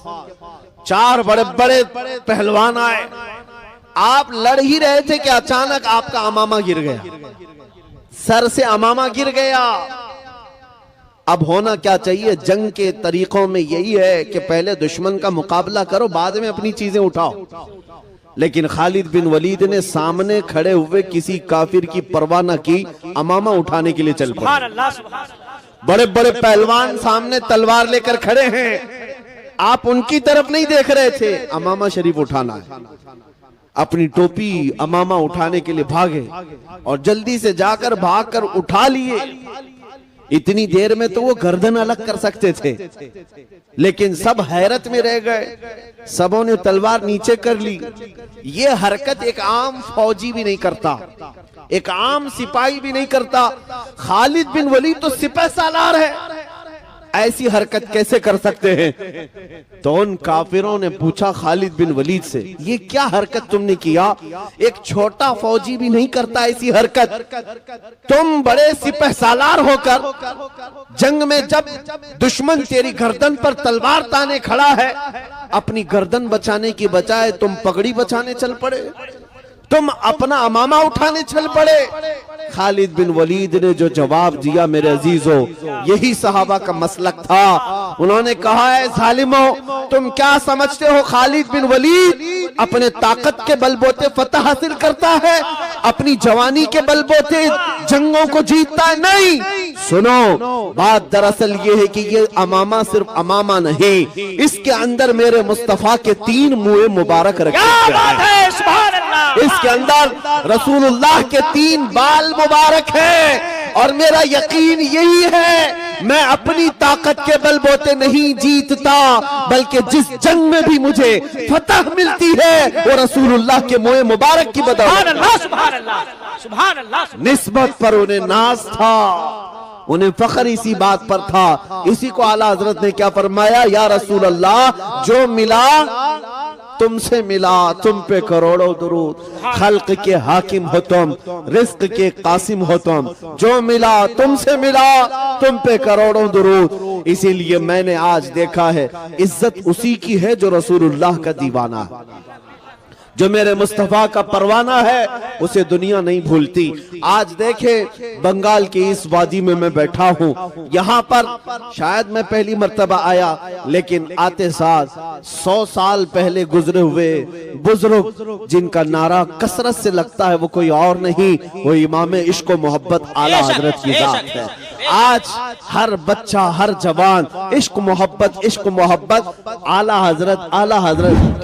4 बड़े बड़े पहलवान आए, आप लड़ ही रहे थे कि अचानक आपका अमामा गिर गया, सर से अमामा गिर गया। अब होना क्या चाहिए? जंग के तरीकों में यही है कि पहले दुश्मन का मुकाबला करो, बाद में अपनी चीजें उठाओ। लेकिन खालिद बिन वलीद ने सामने खड़े हुए किसी काफिर की परवाह न की, अमामा उठाने के लिए चल पड़े। बड़े बड़े पहलवान सामने तलवार लेकर खड़े हैं, आप उनकी तरफ नहीं देख रहे थे, अमामा शरीफ उठाना है। अपनी टोपी अमामा उठाने के लिए भागे और जल्दी से जाकर भागकर उठा लिए। इतनी देर में तो वो गर्दन अलग कर सकते थे, लेकिन सब हैरत में रह गए। सबों ने तलवार नीचे कर ली। ये हरकत एक आम फौजी भी नहीं करता, एक आम सिपाही भी नहीं करता। खालिद बिन वलीद तो सिपह सालार है, ऐसी हरकत कैसे कर सकते हैं? तो उन काफिरों ने पूछा खालिद बिन वलीद से, ये क्या हरकत तुमने किया? एक छोटा फौजी भी नहीं करता ऐसी हरकत। तुम बड़े सिपह सालार होकर जंग में जब दुश्मन तेरी गर्दन पर तलवार ताने खड़ा है, अपनी गर्दन बचाने की बजाय तुम पगड़ी बचाने चल पड़े, तुम अपना अमामा उठाने चल पड़े। खालिद बिन वलीद ने जो जवाब दिया मेरे अजीजों, यही सहाबा का मसलक था। उन्होंने कहा है जालिमों, तुम क्या समझते हो खालिद बिन वलीद अपने ताकत के बलबूते फतह हासिल करता है, अपनी जवानी के बलबूते जंगों को जीतता है? नहीं। सुनो, बात दरअसल ये है कि ये अमामा सिर्फ अमामा नहीं, इसके अंदर मेरे मुस्तफा के 3 मुँह मुबारक रखे हैं। इसके अंदर रसूलुल्लाह के 3 बाल मुबारक हैं। और मेरा यकीन यही है, मैं अपनी ताकत के बलबूते नहीं जीतता, बल्कि जिस जंग में भी मुझे फतह मिलती है वो रसूलुल्लाह के मुँह मुबारक की बदौलत। निस्बत पर उन्हें नाज था, उन्हें फख्र इसी बात पर था। इसी को आला हजरत ने क्या फरमाया, या रसूल अल्लाह, जो मिला तुमसे मिला, तुम पे करोड़ों दुरूद। खल्क के हाकिम हो तुम, रिज्क के कासिम हो तुम, जो मिला तुमसे मिला, तुम पे करोड़ों दुरूद। इसीलिए मैंने आज देखा है, इज्जत उसी की है जो रसूलुल्लाह का दीवाना है, जो मेरे मुस्तफा का परवाना है, उसे दुनिया नहीं भूलती। आज देखे बंगाल की इस वादी में मैं बैठा हूँ, यहाँ पर शायद मैं पहली मर्तबा आया, लेकिन आते साथ 100 साल पहले गुजरे हुए बुजुर्ग जिनका नारा कसरत से लगता है वो कोई और नहीं, वो इमाम इश्क व मोहब्बत आला हजरत की जात है। आज हर बच्चा, हर जवान इश्क मोहब्बत आला हजरत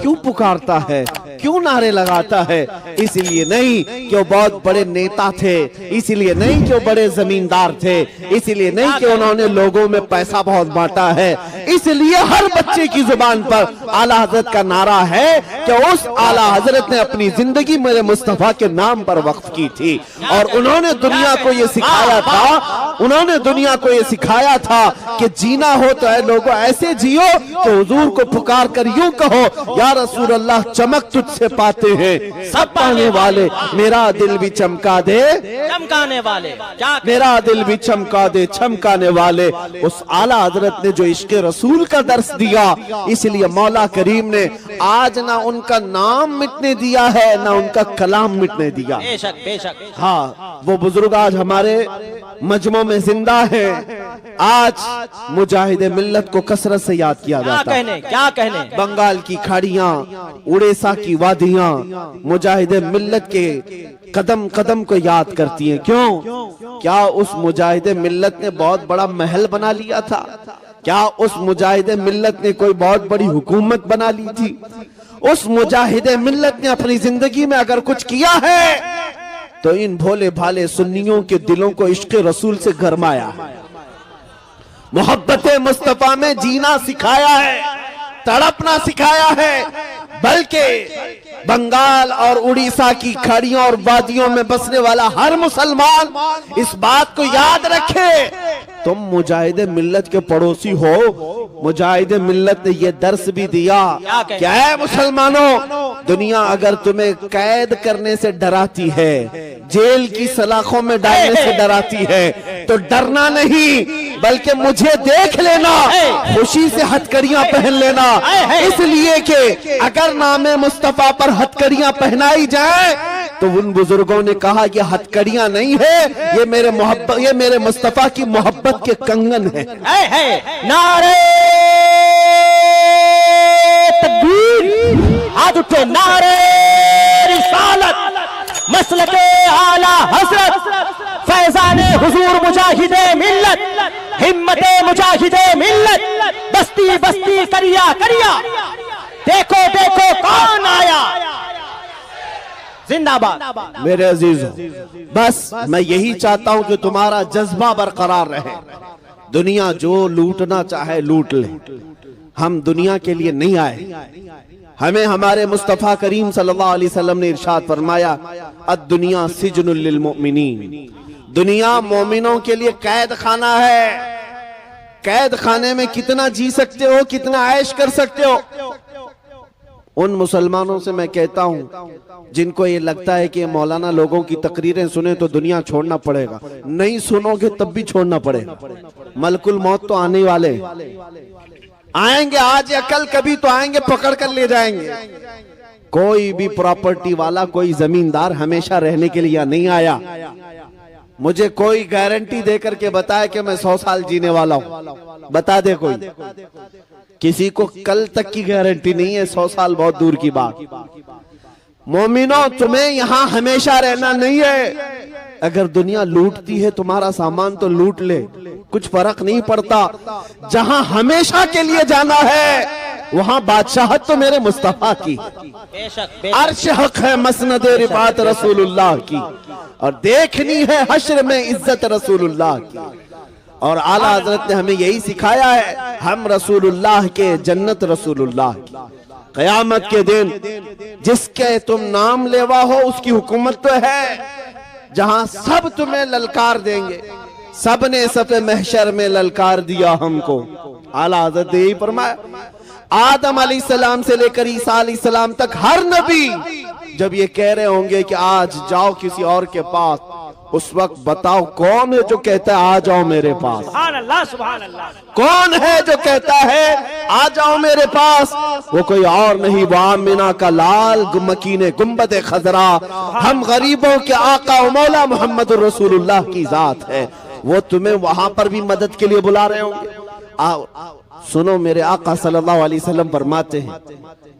क्यों पुकारता है, क्यों नारे लगाता है? इसलिए नहीं कि वो बहुत बड़े नेता थे, इसलिए नहीं कि वो बड़े जमींदार थे, इसलिए नहीं कि उन्होंने लोगों में पैसा बहुत बांटा है, इसलिए हर बच्चे की जुबान पर आला हजरत का नारा है कि उस आला हजरत ने अपनी जिंदगी मेरे मुस्तफा के नाम पर वक्फ की थी। और उन्होंने दुनिया को ये सिखाया था, कि जीना हो तो है लोगों ऐसे जियो तो हुजूर को पुकार कर यूं कहो, या रसूल अल्लाह चमक तुझसे पाते हैं सब पाने वाले, मेरा दिल भी चमका दे चमकाने वाले, मेरा दिल भी चमका दे चमकाने वाले। उस आला हजरत ने जो इश्क रसूल का दर्स दिया, इसलिए मौला करीम ने आज ना उनका नाम मिटने दिया है, ना उनका कलाम मिटने दिया। बेशक बेशक। हाँ, वो बुजुर्ग आज हमारे मजमों में जिंदा है। आज मुजाहिदे मिल्लत को कसरत से याद किया जाता है। क्या कहने बंगाल की खाड़ियां, उड़ीसा की वादियां मुजाहिदे मिल्लत के कदम कदम को याद करती हैं। क्यों? क्या उस मुजाहिदे मिल्लत ने बहुत बड़ा महल बना लिया था? क्या उस मुजाहिदे मिल्लत ने कोई बहुत बड़ी हुकूमत बना ली थी? उस मुजाहिदे मिल्लत ने अपनी जिंदगी में अगर कुछ किया है तो इन भोले भाले सुन्नियों के दिलों को इश्क रसूल से गरमाया, मोहब्बत मुस्तफा में जीना सिखाया है, तड़पना सिखाया है, बल्कि बंगाल और उड़ीसा की खाड़ियों और वादियों में बसने वाला हर मुसलमान इस बात को याद रखे, तुम मुजाहिदे मिल्लत के पड़ोसी हो। मुजाहिदे मिल्लत ने यह दर्स भी दिया, क्या है मुसलमानों, दुनिया अगर तुम्हें कैद करने से डराती है, जेल की सलाखों में डालने से डराती है, तो डरना नहीं बल्कि मुझे देख लेना, खुशी से हथकड़ियां पहन लेना। इसलिए कि अगर नामे मुस्तफा पर हथकड़ियां पहनाई जाए तो उन बुजुर्गों ने कहा कि हथकड़ियां नहीं है, ये मेरे मुस्तफा की मोहब्बत के कंगन है। नारे तकबीर, हाथ उठे, नारे रिसालत, मसलके आला हजरत, फैजाने हुजूर मुजाहिदे मिल्लत, हिम्मते मुजाहिदे मिल्लत, बस्ती बस्ती करिया करिया, देखो देखो कौन आया, जिंदाबाद। मेरे अजीजों, बस मैं यही चाहता हूं कि तुम्हारा जज्बा बरकरार रहे। दुनिया जो लूटना चाहे लूट ले, हम दुनिया के लिए नहीं आए। हमें हमारे मुस्तफा करीम सल्लल्लाहु अलैहि वसल्लम ने इरशाद फरमाया, अद-दुनिया सिजनुल लिल मुमिनीन, दुनिया मोमिनों के लिए कैद खाना है। कैद खाने में कितना जी सकते हो, कितना ऐश कर सकते हो। उन मुसलमानों से मैं कहता हूं जिनको ये लगता है कि मौलाना लोगों की तकरीरें सुने तो दुनिया छोड़ना पड़ेगा, नहीं सुनोगे तब भी छोड़ना पड़ेगा। मलकुल मौत तो आने वाले आएंगे, आज या कल कभी तो आएंगे, पकड़ कर ले जाएंगे। कोई भी प्रॉपर्टी वाला, कोई जमींदार हमेशा रहने के लिए यहाँ नहीं आया। मुझे कोई गारंटी देकर के बताए कि मैं 100 साल जीने वाला हूं, बता दे कोई। किसी को कल तक की गारंटी नहीं है, 100 साल बहुत दूर की बात। मोमिनो, तुम्हें यहाँ हमेशा रहना नहीं है। अगर दुनिया लूटती है तुम्हारा सामान तो लूट ले, कुछ फर्क नहीं पड़ता। जहां हमेशा के लिए जाना है वहां बादशाहत तो मेरे मुस्तफा की, अर्श हक है मसनद रिफात रसूलुल्लाह की, और देखनी है हश्र में इज्जत रसूलुल्लाह की। और आला हजरत ने हमें यही सिखाया है, हम रसूलुल्लाह के, जन्नत रसूलुल्लाह की। कयामत के दिन जिसके तुम नाम लेवा हो उसकी हुकूमत तो है, जहां सब तुम्हें ललकार देंगे। सब ने सफ़े महशर में ललकार दिया हमको। आला हज़रत ने यही फरमाया, आदम अलैहिस्सलाम से लेकर ईसा अलैहिस्सलाम तक हर नबी जब ये कह रहे होंगे कि आज जाओ किसी और के पास, उस वक्त बताओ कौन है जो कहता है आ जाओ मेरे पास? सुभान अल्लाह, सुभान अल्लाह। कौन है जो कहता है आ जाओ मेरे पास? वो कोई और नहीं, वो आमिना का लाल मकीने गुंबद खजरा, हम गरीबों के आका और मौला मोहम्मद रसूलुल्लाह की जात है। वो तुम्हें वहां पर भी मदद के लिए बुला रहे होंगे। आओ सुनो, मेरे आका सल्लल्लाहु अलैहि वसल्लम फरमाते हैं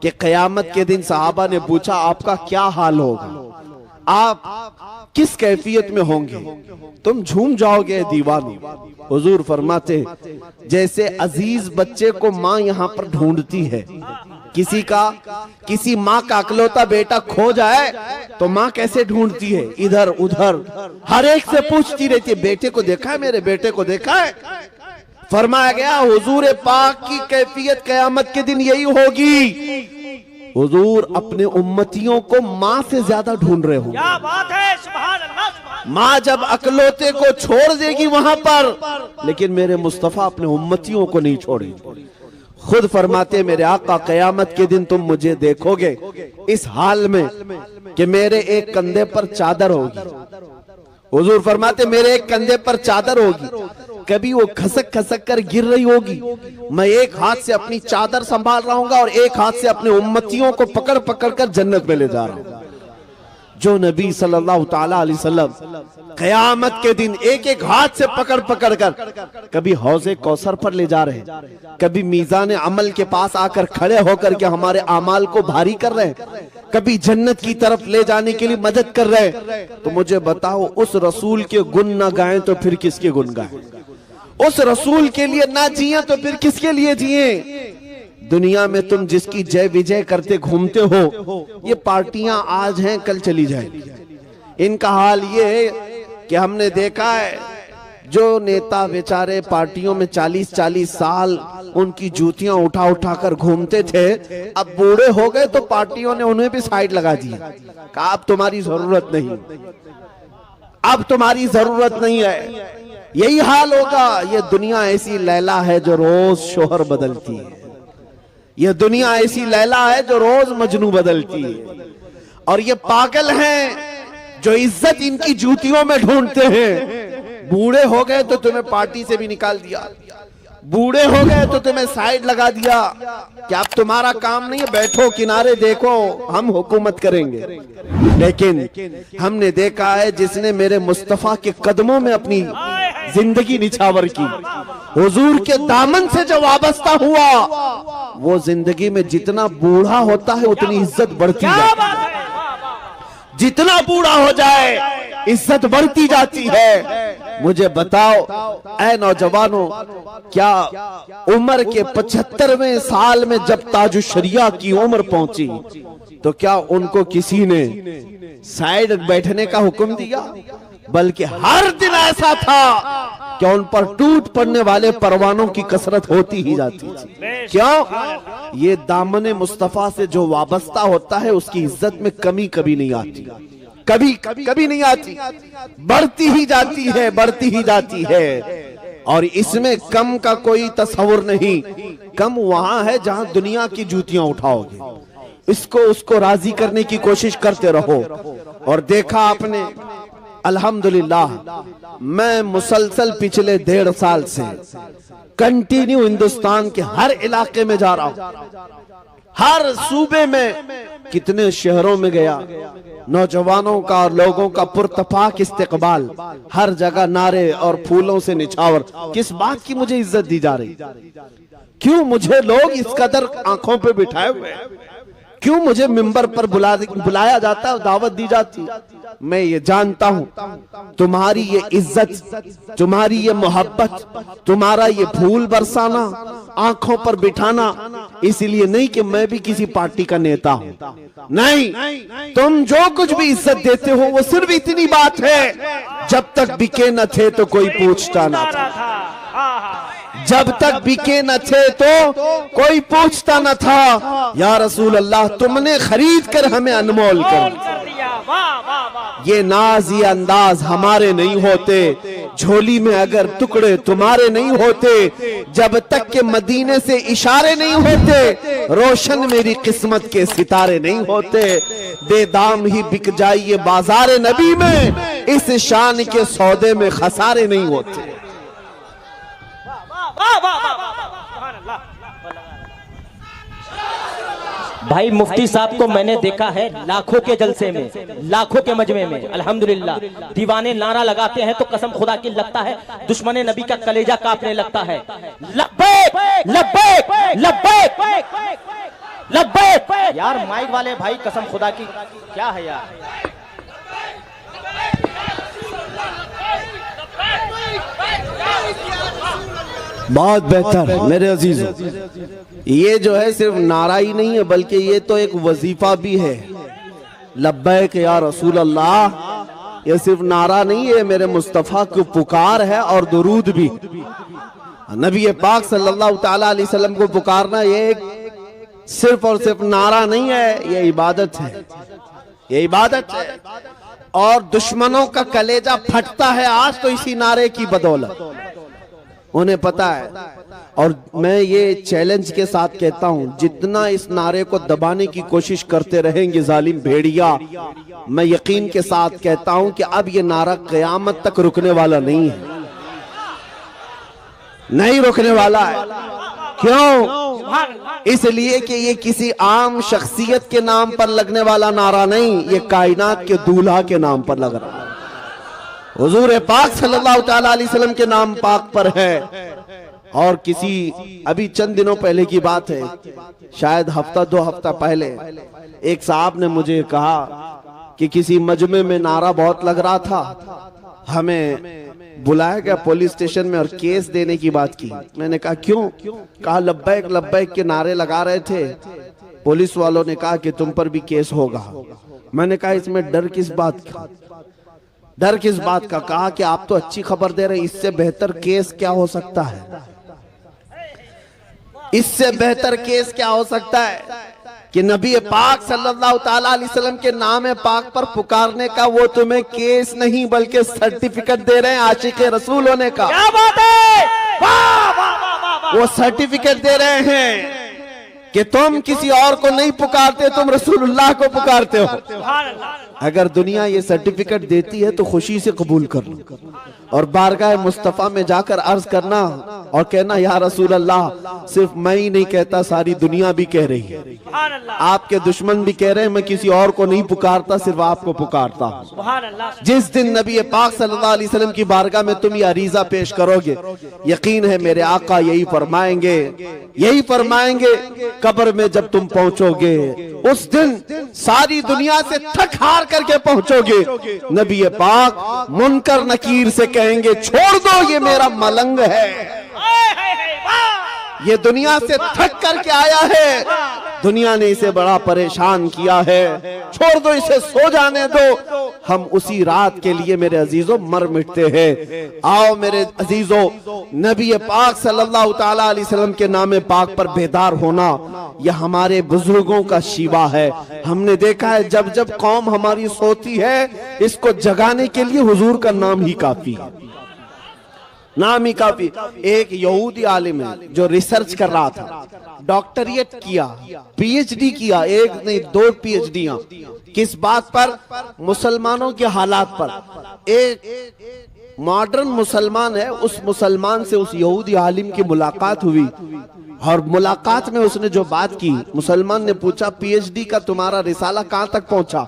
कि क़यामत के दिन सहाबा ने पूछा आपका क्या हाल होगा, आप किस कैफियत में होंगे? तुम झूम जाओगे दीवानी। हुजूर फरमाते जैसे अजीज बच्चे को माँ यहाँ पर ढूंढती है, किसी माँ का अकलौता बेटा खो जाए तो माँ कैसे ढूंढती है, इधर उधर हर एक से पूछती रहती है, बेटे को देखा है, मेरे बेटे को देखा है। फरमाया गया हुजूर पाक की कैफियत क़यामत के दिन यही होगी, हुजूर अपने उम्मतियों को माँ से ज्यादा ढूंढ रहे हो। क्या बात है, सुभान अल्लाह, सुभान। माँ जब अकलौते को छोड़ देगी वहां पर, लेकिन मेरे मुस्तफा अपने उम्मतियों को नहीं छोड़ेंगे। खुद फरमाते मेरे आका क़यामत के दिन तुम मुझे देखोगे इस हाल में कि मेरे एक कंधे पर चादर होगी। हुजूर फरमाते मेरे एक कंधे पर चादर होगी, कभी वो खसक खसक कर गिर रही होगी, मैं एक हाथ से अपनी चादर संभाल रहा हूँ और एक हाथ से अपने उम्मतियों को पकड़ पकड़ कर जन्नत में ले जा रहा हूँ। जो नबी सल्लल्लाहु ताला अलैहि वसल्लम क़यामत के दिन एक एक हाथ से पकड़ पकड़ कर कभी हौज़े कौसर पर ले जा रहे हैं, कभी मीज़ान अमल के पास आकर खड़े होकर के हमारे आमाल को भारी कर रहे हैं, कभी जन्नत की तरफ ले जाने के लिए मदद कर रहे हैं। तो मुझे बताओ उस रसूल के गुण ना गाएं तो फिर किसके गुण गाएं? उस रसूल के लिए ना जिए तो फिर किसके लिए जिए? दुनिया में तुम जिसकी जय विजय करते घूमते हो, ये पार्टियां आज हैं कल चली जाएंगी। इनका हाल ये है कि हमने देखा है जो नेता बेचारे पार्टियों में 40-40 साल उनकी जूतियां उठा उठा कर घूमते थे, अब बूढ़े हो गए तो पार्टियों ने उन्हें भी साइड लगा दिया, कहा अब तुम्हारी जरूरत नहीं, अब तुम्हारी जरूरत नहीं है। यही हाल होगा। ये दुनिया ऐसी लैला है जो रोज शोहर बदलती है, ये दुनिया ऐसी लैला है जो रोज मजनू बदलती है। और ये पागल हैं जो इज्जत इनकी जूतियों में ढूंढते हैं। बूढ़े हो गए तो तुम्हें पार्टी से भी निकाल दिया, बूढ़े हो गए तो तुम्हें साइड लगा दिया, क्या अब तुम्हारा काम नहीं है, बैठो किनारे देखो हम हुकूमत करेंगे। लेकिन हमने देखा है जिसने मेरे मुस्तफा के कदमों में अपनी जिंदगी निछावर की, हुजूर के दामन से जो वाबस्ता हुआ, वो जिंदगी में जितना बूढ़ा होता है उतनी इज्जत बढ़ती है, जितना बूढ़ा हो जाए इज्जत बढ़ती जाती है। मुझे बताओ ऐ नौजवानों, क्या उम्र के 75वें साल में जब ताजुशरिया की उम्र पहुंची तो क्या उनको किसी ने साइड बैठने का हुक्म दिया? बल्कि हर दिन ऐसा था कि उन पर टूट पड़ने वाले परवानों की कसरत होती ही जाती थी। क्यों? ये दामने मुस्तफा से जो वाबस्ता होता है उसकी इज्जत में कमी कभी नहीं आती, कभी कभी नहीं आती, बढ़ती ही जाती है, बढ़ती ही जाती है। और इसमें कम का कोई तस्वुर नहीं। कम वहां है जहां दुनिया की जूतियां उठाओगे, इसको उसको राजी करने की कोशिश करते रहो। और देखा आपने, अल्हम्दुलिल्लाह, मैं मुसलसल पिछले 1.5 साल से कंटिन्यू हिंदुस्तान के हर इलाके में जा रहा हूं, हर सूबे में, कितने शहरों में गया, नौजवानों का और लोगों का पुरतफाक इस्तेकबाल, हर जगह नारे और फूलों से निछावर। किस बात की मुझे इज्जत दी जा रही? क्यों मुझे लोग इस कदर आंखों पे बिठाए हुए? क्यों मुझे मिंबर पर बुलाया जाता है, दावत दी जाती? मैं ये जानता हूं तुम्हारी ये इज्जत, तुम्हारी ये मोहब्बत, तुम्हारा ये फूल बरसाना, आंखों पर बिठाना, इसलिए नहीं कि मैं भी किसी पार्टी का नेता हूं, नहीं, तुम जो कुछ भी इज्जत देते हो वो सिर्फ इतनी बात है, जब तक बिके न थे तो कोई पूछता न था, जब तक बिके न थे तो कोई पूछता न था। या रसूल अल्लाह, तुमने खरीद कर हमें अनमोल कर दिया। ये नाज, ये अंदाज हमारे नहीं होते, झोली में अगर टुकड़े तुम्हारे नहीं होते, जब तक के मदीने से इशारे नहीं होते, रोशन मेरी किस्मत के सितारे नहीं होते। बेदाम ही बिक जाइए बाजारे नबी में, इस शान के सौदे में खसारे नहीं होते। भाई मुफ्ती साहब को मैंने देखा है लाखों के जलसे में, लाखों के मजमे में, अल्हम्दुलिल्लाह, दीवाने नारा लगाते हैं तो कसम खुदा की लगता है दुश्मन नबी का कलेजा कांपने लगता है। लब्बैक लब्बैक लब्बैक लब्बैक। यार माइक वाले भाई, कसम खुदा की क्या है यार? बहुत बेहतर मेरे अजीजों, ये जो है सिर्फ नारा ही नहीं है बल्कि ये तो एक वजीफा भी है। लब्बैक या रसूल अल्लाह, ये सिर्फ नारा नहीं है, मेरे मुस्तफा की पुकार है और दुरूद भी। नबी पाक सल्लल्लाहु तआला अलैहि वसल्लम को पुकारना ये सिर्फ और सिर्फ नारा नहीं है, ये इबादत है, ये इबादत है। और दुश्मनों का कलेजा फटता है आज तो इसी नारे की बदौलत, उन्हें पता है। और मैं ये चैलेंज के साथ कहता हूं, जितना इस नारे को दबाने की कोशिश करते रहेंगे जालिम भेड़िया, मैं यकीन के साथ कहता हूं कि अब ये नारा क़यामत तक रुकने वाला नहीं है, नहीं रुकने वाला है। क्यों? इसलिए कि ये किसी आम शख्सियत के नाम पर लगने वाला नारा नहीं, ये कायनात के दूल्हा के नाम पर लग रहा है, हुजूर पाक सल्लल्लाहु तआला अलैहि वसल्लम के नाम पाक पर है। और किसी, अभी चंद दिनों पहले की बात है, शायद हफ्ता 2 हफ्ता पहले, एक साहब ने मुझे कहा कि किसी मजमे में नारा बहुत लग रहा था, हमें बुलाया गया पुलिस स्टेशन में और केस देने की बात की। मैंने कहा क्यों? कहा लब्बैक लब्बैक के नारे लगा रहे थे, पुलिस वालों ने कहा कि तुम पर भी केस होगा। मैंने कहा इसमें डर किस बात का? डर किस बात का? कहा कि आप तो अच्छी खबर दे रहे हैं, इससे बेहतर केस क्या हो सकता है? इससे बेहतर केस क्या हो सकता है कि नबी पाक सल्लल्लाहु ताला अलैहि वसल्लम के नाम पाक पर पुकारने का वो तुम्हें केस नहीं बल्कि सर्टिफिकेट दे रहे हैं आशिक रसूल होने का। क्या बात है, वाह वाह वाह वाह वाह। वो सर्टिफिकेट दे रहे हैं कि तुम किसी और को नहीं पुकारते, तुम रसूलुल्लाह को पुकारते हो। अगर दुनिया ये सर्टिफिकेट देती है तो खुशी से कबूल कर लो और बारगाह मुस्तफा में जाकर अर्ज करना और कहना, या रसूल अल्लाह, सिर्फ मैं ही नहीं कहता, सारी दुनिया भी कह रही है, आपके दुश्मन भी कह रहे हैं, मैं किसी और को नहीं पुकारता, सिर्फ आपको पुकारता हूं। जिस दिन नबी पाक सल्लल्लाहु अलैहि वसल्लम की बारगाह में तुम ये अरीजा पेश करोगे, यकीन है मेरे आका यही फरमाएंगे कब्र में जब तुम पहुंचोगे, उस दिन सारी दुनिया से थक हार करके पहुंचोगे, नबी पाक मुनकर नकीर से कहेंगे, छोड़ दो ये मेरा मलंग है, ये दुनिया से थक करके आया है, दुनिया ने इसे बड़ा परेशान किया है, छोड़ दो इसे, सो जाने दो। हम उसी रात के लिए मेरे अजीजों मर मिटते हैं। आओ मेरे अजीजों, नबी पाक सल्लल्लाहु ताला अलैहि वसल्लम के नाम पाक पर बेदार होना यह हमारे बुजुर्गों का शिवा है। हमने देखा है जब जब कौम हमारी सोती है, इसको जगाने के लिए हुजूर का नाम ही काफी है, नाम ही काफी। एक यहूदी आलिम है जो रिसर्च कर रहा था, डॉक्टरेट किया, पीएचडी किया, एक नहीं 2 पीएचडियां, किस बात पर? मुसलमानों के हालात पर। एक मॉडर्न मुसलमान है, उस मुसलमान से उस यहूदी आलिम की मुलाकात हुई और मुलाकात में उसने जो बात की, मुसलमान ने पूछा, पीएचडी का तुम्हारा रिसाला कहां तक पहुंचा?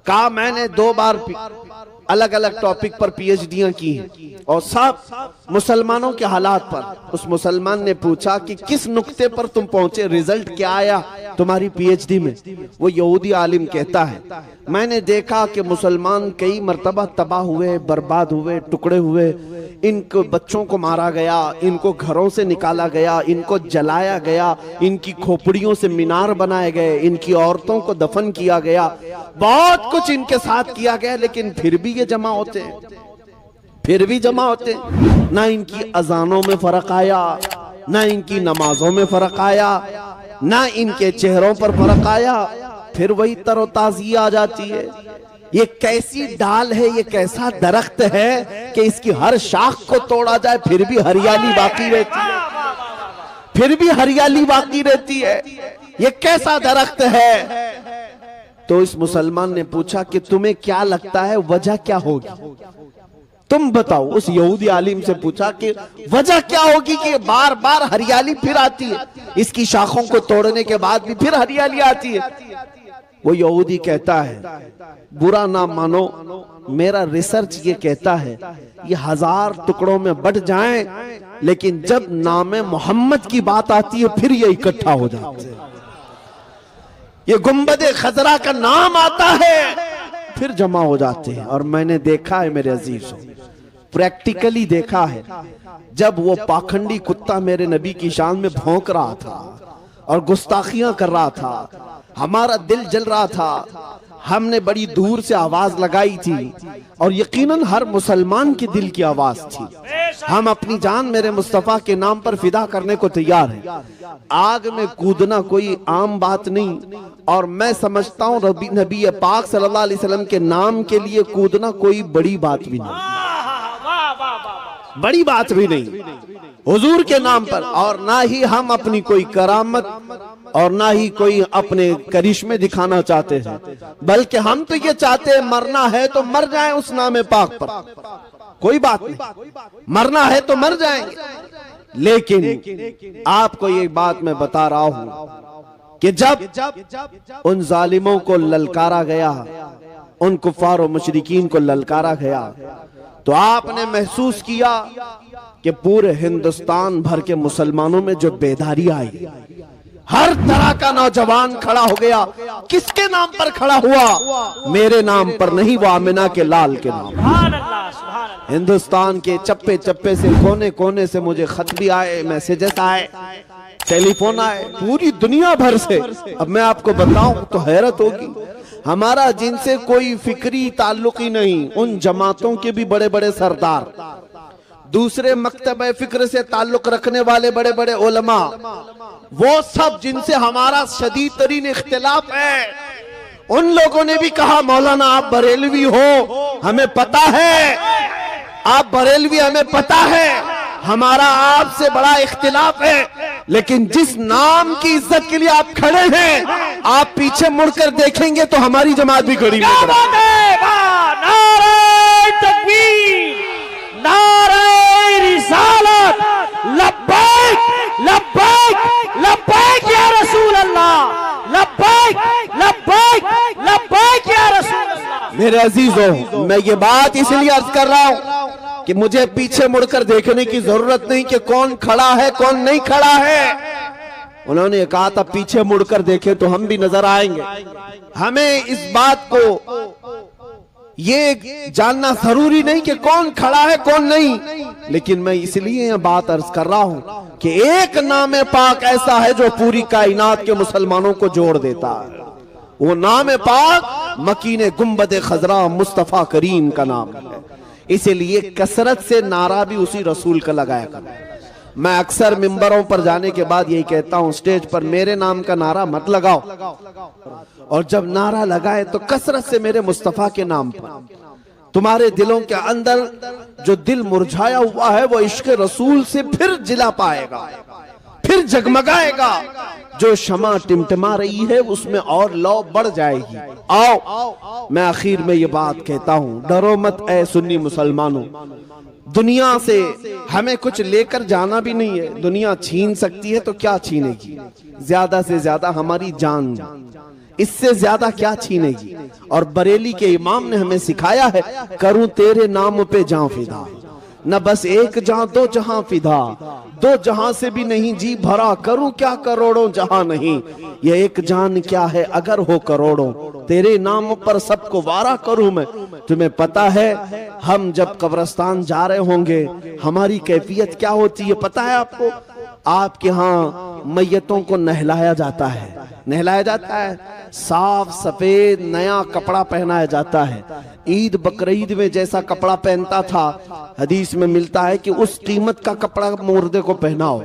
कहा मैंने 2 बार अलग अलग टॉपिक पर पीएचडियां की हैं और सब मुसलमानों के हालात पर। उस मुसलमान ने पूछा कि किस नुक्ते पर तुम पहुंचे, रिजल्ट क्या आया तुम्हारी पीएचडी में? वो यहूदी आलिम कहता है, मैंने देखा कि मुसलमान कई मर्तबा तबाह हुए, बर्बाद हुए, टुकड़े हुए, इनको बच्चों को मारा गया, इनको घरों से निकाला गया, इनको जलाया गया, इनकी खोपड़ियों से मीनार बनाए गए, इनकी औरतों को दफन किया गया, बहुत कुछ इनके साथ किया गया, लेकिन फिर भी ये जमा होते हैं, फिर भी जमा होते हैं। ना इनकी अजानों में फर्क आया, ना इनकी नमाजों में फर्क आया, ना इनके चेहरों पर फर्क आया, फिर वही तरोताजी आ जाती है। ये कैसी डाल है, ये कैसा दरख्त है कि इसकी हर शाख को तोड़ा जाए फिर भी हरियाली बाकी रहती है, फिर भी हरियाली बाकी रहती है। ये कैसा दरख्त है? तो इस मुसलमान ने पूछा कि तुम्हें क्या लगता है वजह क्या होगी, तुम बताओ। उस यहूदी आलिम से पूछा कि वजह क्या होगी कि बार बार हरियाली फिर आती है, इसकी शाखों को तोड़ने के बाद भी फिर हरियाली आती है। वो यहूदी कहता है, बुरा ना मानो, मेरा रिसर्च ये कहता है ये 1000 टुकड़ों में बट जाएं, लेकिन जब नाम मोहम्मद की बात आती है फिर ये इकट्ठा हो जाते हैं। ये गुंबदे खजरा का नाम आता है फिर जमा हो जाते हैं। और मैंने देखा है मेरे अजीजों, प्रैक्टिकली देखा है, जब वो पाखंडी कुत्ता मेरे नबी की शान में भौंक रहा था और गुस्ताखियां कर रहा था, हमारा दिल जल रहा था। हमने बड़ी दूर से आवाज लगाई थी और यकीनन हर मुसलमान के दिल की आवाज थी। हम अपनी जान मेरे मुस्तफा के नाम पर फिदा करने को तैयार हैं। आग में कूदना कोई आम बात नहीं, और मैं समझता हूँ नबी पाक सल्लल्लाहु अलैहि वसल्लम के नाम के लिए कूदना कोई बड़ी बात भी नहीं, बड़ी बात भी नहीं हुजूर के नाम पर। और ना ही हम अपनी कोई करामत और ना ही कोई अपने करिश्मे दिखाना चाहते हैं, बल्कि हम तो ये चाहते हैं मरना है तो मर जाएं उस नाम पाक पर, कोई बात नहीं, मरना है तो मर जाएंगे। लेकिन आपको ये बात मैं बता रहा हूं कि जब उन जालिमों को ललकारा गया, उन कुफार और मुशरिकीन को ललकारा गया, तो आपने महसूस किया कि पूरे हिंदुस्तान भर के मुसलमानों में जो बेदारी आई, हर तरह का नौजवान खड़ा हो गया। किसके नाम पर खड़ा हुआ? मेरे नाम पर नहीं, वो आमिना के लाल के नाम। हिंदुस्तान के चप्पे चप्पे से, कोने कोने से मुझे खत भी आए, मैसेजेस आए, टेलीफोन आए, पूरी दुनिया भर से। अब मैं आपको बताऊं तो हैरत होगी, हमारा जिनसे कोई फिक्री ताल्लुक ही नहीं। उन जमातों के भी बड़े बड़े सरदार, दूसरे मकतब फिक्र से ताल्लुक रखने वाले बड़े बड़े उलमा, वो सब जिनसे हमारा शदीद तरीन इख्तिलाफ है, उन लोगों ने भी कहा मौलाना आप बरेलवी हो, हमें पता है आप बरेलवी, हमें पता है हमारा आपसे बड़ा इख्तिलाफ है, लेकिन जिस नाम की इज्जत के लिए आप खड़े हैं, आप पीछे मुड़कर देखेंगे तो हमारी जमात भी खड़ी है। नारे तकबीर, नारे रिसालत, लब्बैक लब्बैक लब्बैक या रसूल अल्लाह, लब्बैक लब्बैक लब्बैक या रसूल अल्लाह। मेरे अजीजों, मैं ये बात इसलिए अर्ज कर रहा हूं कि मुझे पीछे मुड़कर देखने की जरूरत नहीं कि कौन खड़ा है कौन नहीं खड़ा है। उन्होंने कहा था पीछे मुड़कर देखें तो हम भी नजर आएंगे। हमें इस बात को ये जानना जरूरी नहीं कि कौन खड़ा है कौन नहीं, लेकिन मैं इसलिए यह बात अर्ज कर रहा हूं कि एक नाम पाक ऐसा है जो पूरी कायनात के मुसलमानों को जोड़ देता है। वो नाम पाक मकीने गुंबद खजरा मुस्तफा करीम का नाम है। इसीलिए कसरत से नारा भी उसी रसूल का लगाया करना। मैं अक्सर मिंबरों पर जाने के बाद यही कहता हूं, स्टेज पर मेरे नाम का नारा मत लगाओ, और जब नारा लगाए तो कसरत से मेरे मुस्तफा के नाम पर। तुम्हारे दिलों के अंदर जो दिल मुरझाया हुआ है वो इश्क रसूल से फिर जिला पाएगा, फिर जगमगाएगा। जो शमा टिमटिमा रही है उसमें और लौ बढ़ जाएगी। आओ, मैं आखिर में ये बात कहता हूं, डरो मत ऐ सुन्नी मुसलमानों। दुनिया से हमें कुछ लेकर जाना भी नहीं है। दुनिया छीन सकती है तो क्या छीनेगी, ज्यादा से ज्यादा हमारी जान, इससे ज्यादा क्या छीनेगी। और बरेली के इमाम ने हमें सिखाया है, करूं तेरे नाम पे जान फिदा, न बस एक जहां दो जहां फिदा, दो जहां से भी नहीं जी भरा, करूं क्या करोड़ों जहां नहीं। ये एक जान क्या है अगर हो करोड़ों, तेरे नाम पर सबको वारा करूं मैं। तुम्हें पता है हम जब कब्रिस्तान जा रहे होंगे हमारी कैफियत क्या होती है पता है आपको? आपके यहाँ मैयतों को नहलाया जाता है, नहलाया जाता है, साफ सफेद नया कपड़ा पहनाया जाता है। ईद बकरीद में जैसा कपड़ा पहनता था, हदीस में मिलता है कि उस कीमत का कपड़ा मुर्दे को पहनाओ,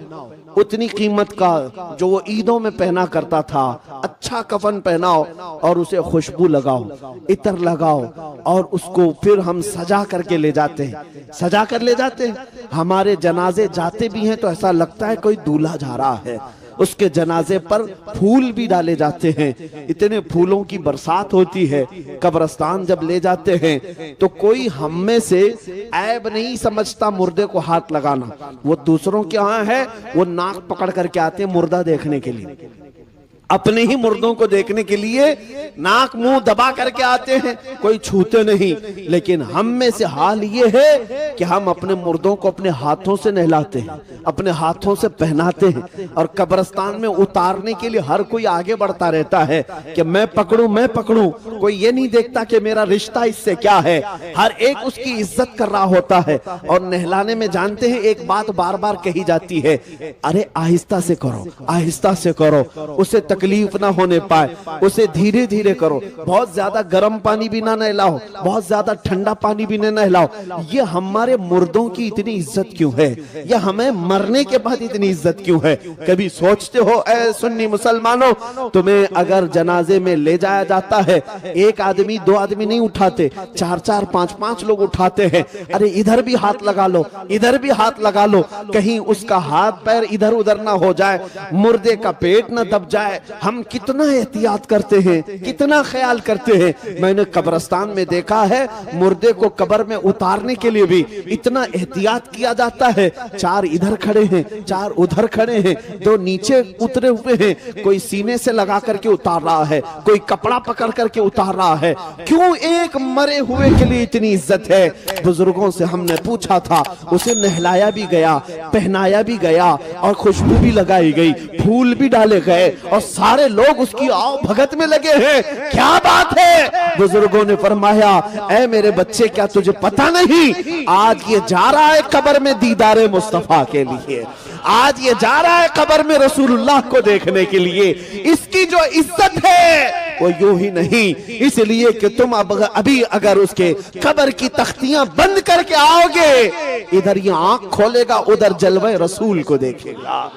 उतनी कीमत का जो वो ईदों में पहना करता था। अच्छा कफन पहनाओ और उसे खुशबू लगाओ, इत्र लगाओ, और उसको फिर हम सजा करके ले जाते हैं, सजा कर ले जाते हैं। हमारे जनाजे जाते भी हैं तो ऐसा लगता है कोई दूल्हा जा रहा है। उसके जनाजे पर फूल भी डाले जाते हैं, इतने फूलों की बरसात होती है। कब्रिस्तान जब ले जाते हैं तो कोई हम में से ऐब नहीं समझता मुर्दे को हाथ लगाना। वो दूसरों के यहाँ है, वो नाक पकड़ करके आते हैं मुर्दा देखने के लिए, अपने ही मुर्दों को देखने के लिए नाक मुंह दबा करके आते हैं, कोई छूते नहीं। लेकिन हम में से हाल ये है कि हम अपने मुर्दों को अपने हाथों से नहलाते हैं, अपने हाथों से पहनाते हैं, और कब्रिस्तान में उतारने के लिए हर कोई आगे बढ़ता रहता है कि मैं पकड़ूं मैं पकड़ूं। कोई ये नहीं देखता कि मेरा रिश्ता इससे क्या है। हर एक उसकी इज्जत कर रहा होता है। और नहलाने में जानते हैं एक बात बार बार कही जाती है, अरे आहिस्ता से करो, आहिस्ता से करो, उसे तकलीफ ना होने पाए, उसे धीरे धीरे करो। बहुत ज्यादा गर्म पानी भी ना नहलाओ, बहुत ज्यादा ठंडा पानी भी ना नहलाओ। ये हमारे मुर्दों की इतनी इज्जत क्यों है, या हमें मरने के बाद इतनी इज्जत क्यों है? कभी सोचते हो ऐ सुन्नी मुसलमानों, तुम्हें अगर जनाजे में ले जाया जाता है, एक आदमी दो आदमी नहीं उठाते, चार चार पांच पांच लोग उठाते हैं। अरे इधर भी हाथ लगा लो, इधर भी हाथ लगा लो, कहीं उसका हाथ पैर इधर उधर ना हो जाए, मुर्दे का पेट ना दब जाए। हम कितना एहतियात करते हैं, कितना ख्याल करते हैं। मैंने कब्रिस्तान में देखा है, मुर्दे को कब्र में उतारने के लिए भी इतना एहतियात किया जाता है। चार इधर खड़े हैं, चार उधर खड़े हैं, दो नीचे उतरे हुए हैं, कोई सीने से लगा करके उतार रहा है, कोई कपड़ा पकड़ करके उतार रहा है। क्यों एक मरे हुए के लिए इतनी इज्जत है? बुजुर्गों से हमने पूछा था, उसे नहलाया भी गया, पहनाया भी गया, और खुशबू भी लगाई गई, फूल भी डाले गए, और सारे लोग उसकी आओ भगत में लगे हैं। क्या बात है? बुजुर्गों ने फरमाया, ऐ मेरे बच्चे, क्या तुझे पता नहीं, आज ये जा रहा है कब्र में दीदारे मुस्तफा के लिए, आज ये जा रहा है कब्र में रसूलुल्लाह को देखने के लिए। इसकी जो इज्जत है वो यूं ही नहीं, इसलिए कि तुम अब अभी अगर उसके कब्र की तख्तियां बंद करके आओगे, इधर ये आंख खोलेगा, उधर जलवे रसूल को देखेगा।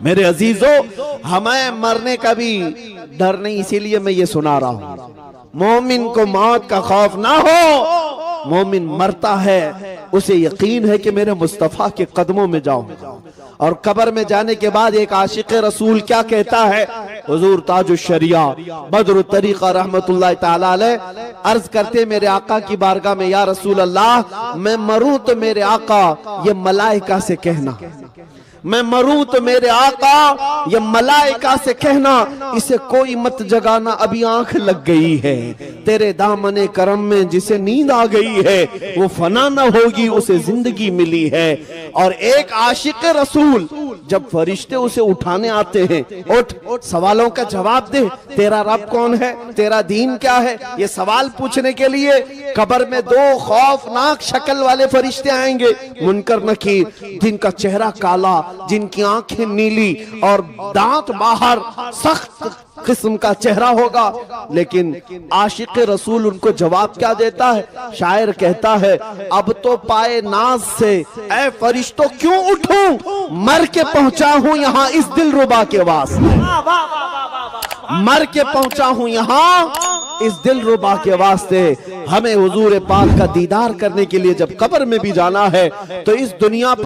मेरे अजीजों, हमें मरने का भी डर नहीं, इसीलिए मैं ये सुना रहा हूं। मोमिन को मौत का खौफ ना हो। मोमिन मरता है, उसे यकीन है कि मेरे मुस्तफा के कदमों में जाऊं। और कब्र में जाने के बाद एक आशिक रसूल क्या कहता है? हुजूर ताजुल शरिया बदरुत तरीका रहमतुल्लाह ताला अलैह अर्ज करते मेरे आका की बारगाह में, या रसूल अल्लाह, मैं मरूं तो मेरे आका ये मलाइका से कहना, मैं मरूं तो मेरे आका ये मलाइका से कहना, इसे कोई मत जगाना, अभी आंख लग गई है। तेरे दामने करम में जिसे नींद आ गई है वो फना न होगी, उसे जिंदगी मिली है। और एक आशिक रसूल जब फरिश्ते उसे उठाने आते हैं, उठ सवालों का जवाब दे, तेरा रब कौन है, तेरा दीन क्या है, ये सवाल पूछने के लिए कब्र में दो खौफनाक शक्ल वाले फरिश्ते आएंगे, मुनकर नकीर, जिनका चेहरा काला, जिनकी आंखें नीली और दांत बाहर, सख्त किस्म का चेहरा होगा। लेकिन आशिक रसूल उनको जवाब क्या देता है? शायर कहता है, अब तो पाए नाज से ऐ फरिश्तों क्यों उठूं, मर के पहुंचा हूं यहां इस दिलरुबा के वास्ते, मर के पहुंचा हूं यहां इस दिलरुबा के वास्ते। हमें हुजूर पाक का दीदार करने के लिए जब कब्र में भी जाना है तो इस दुनिया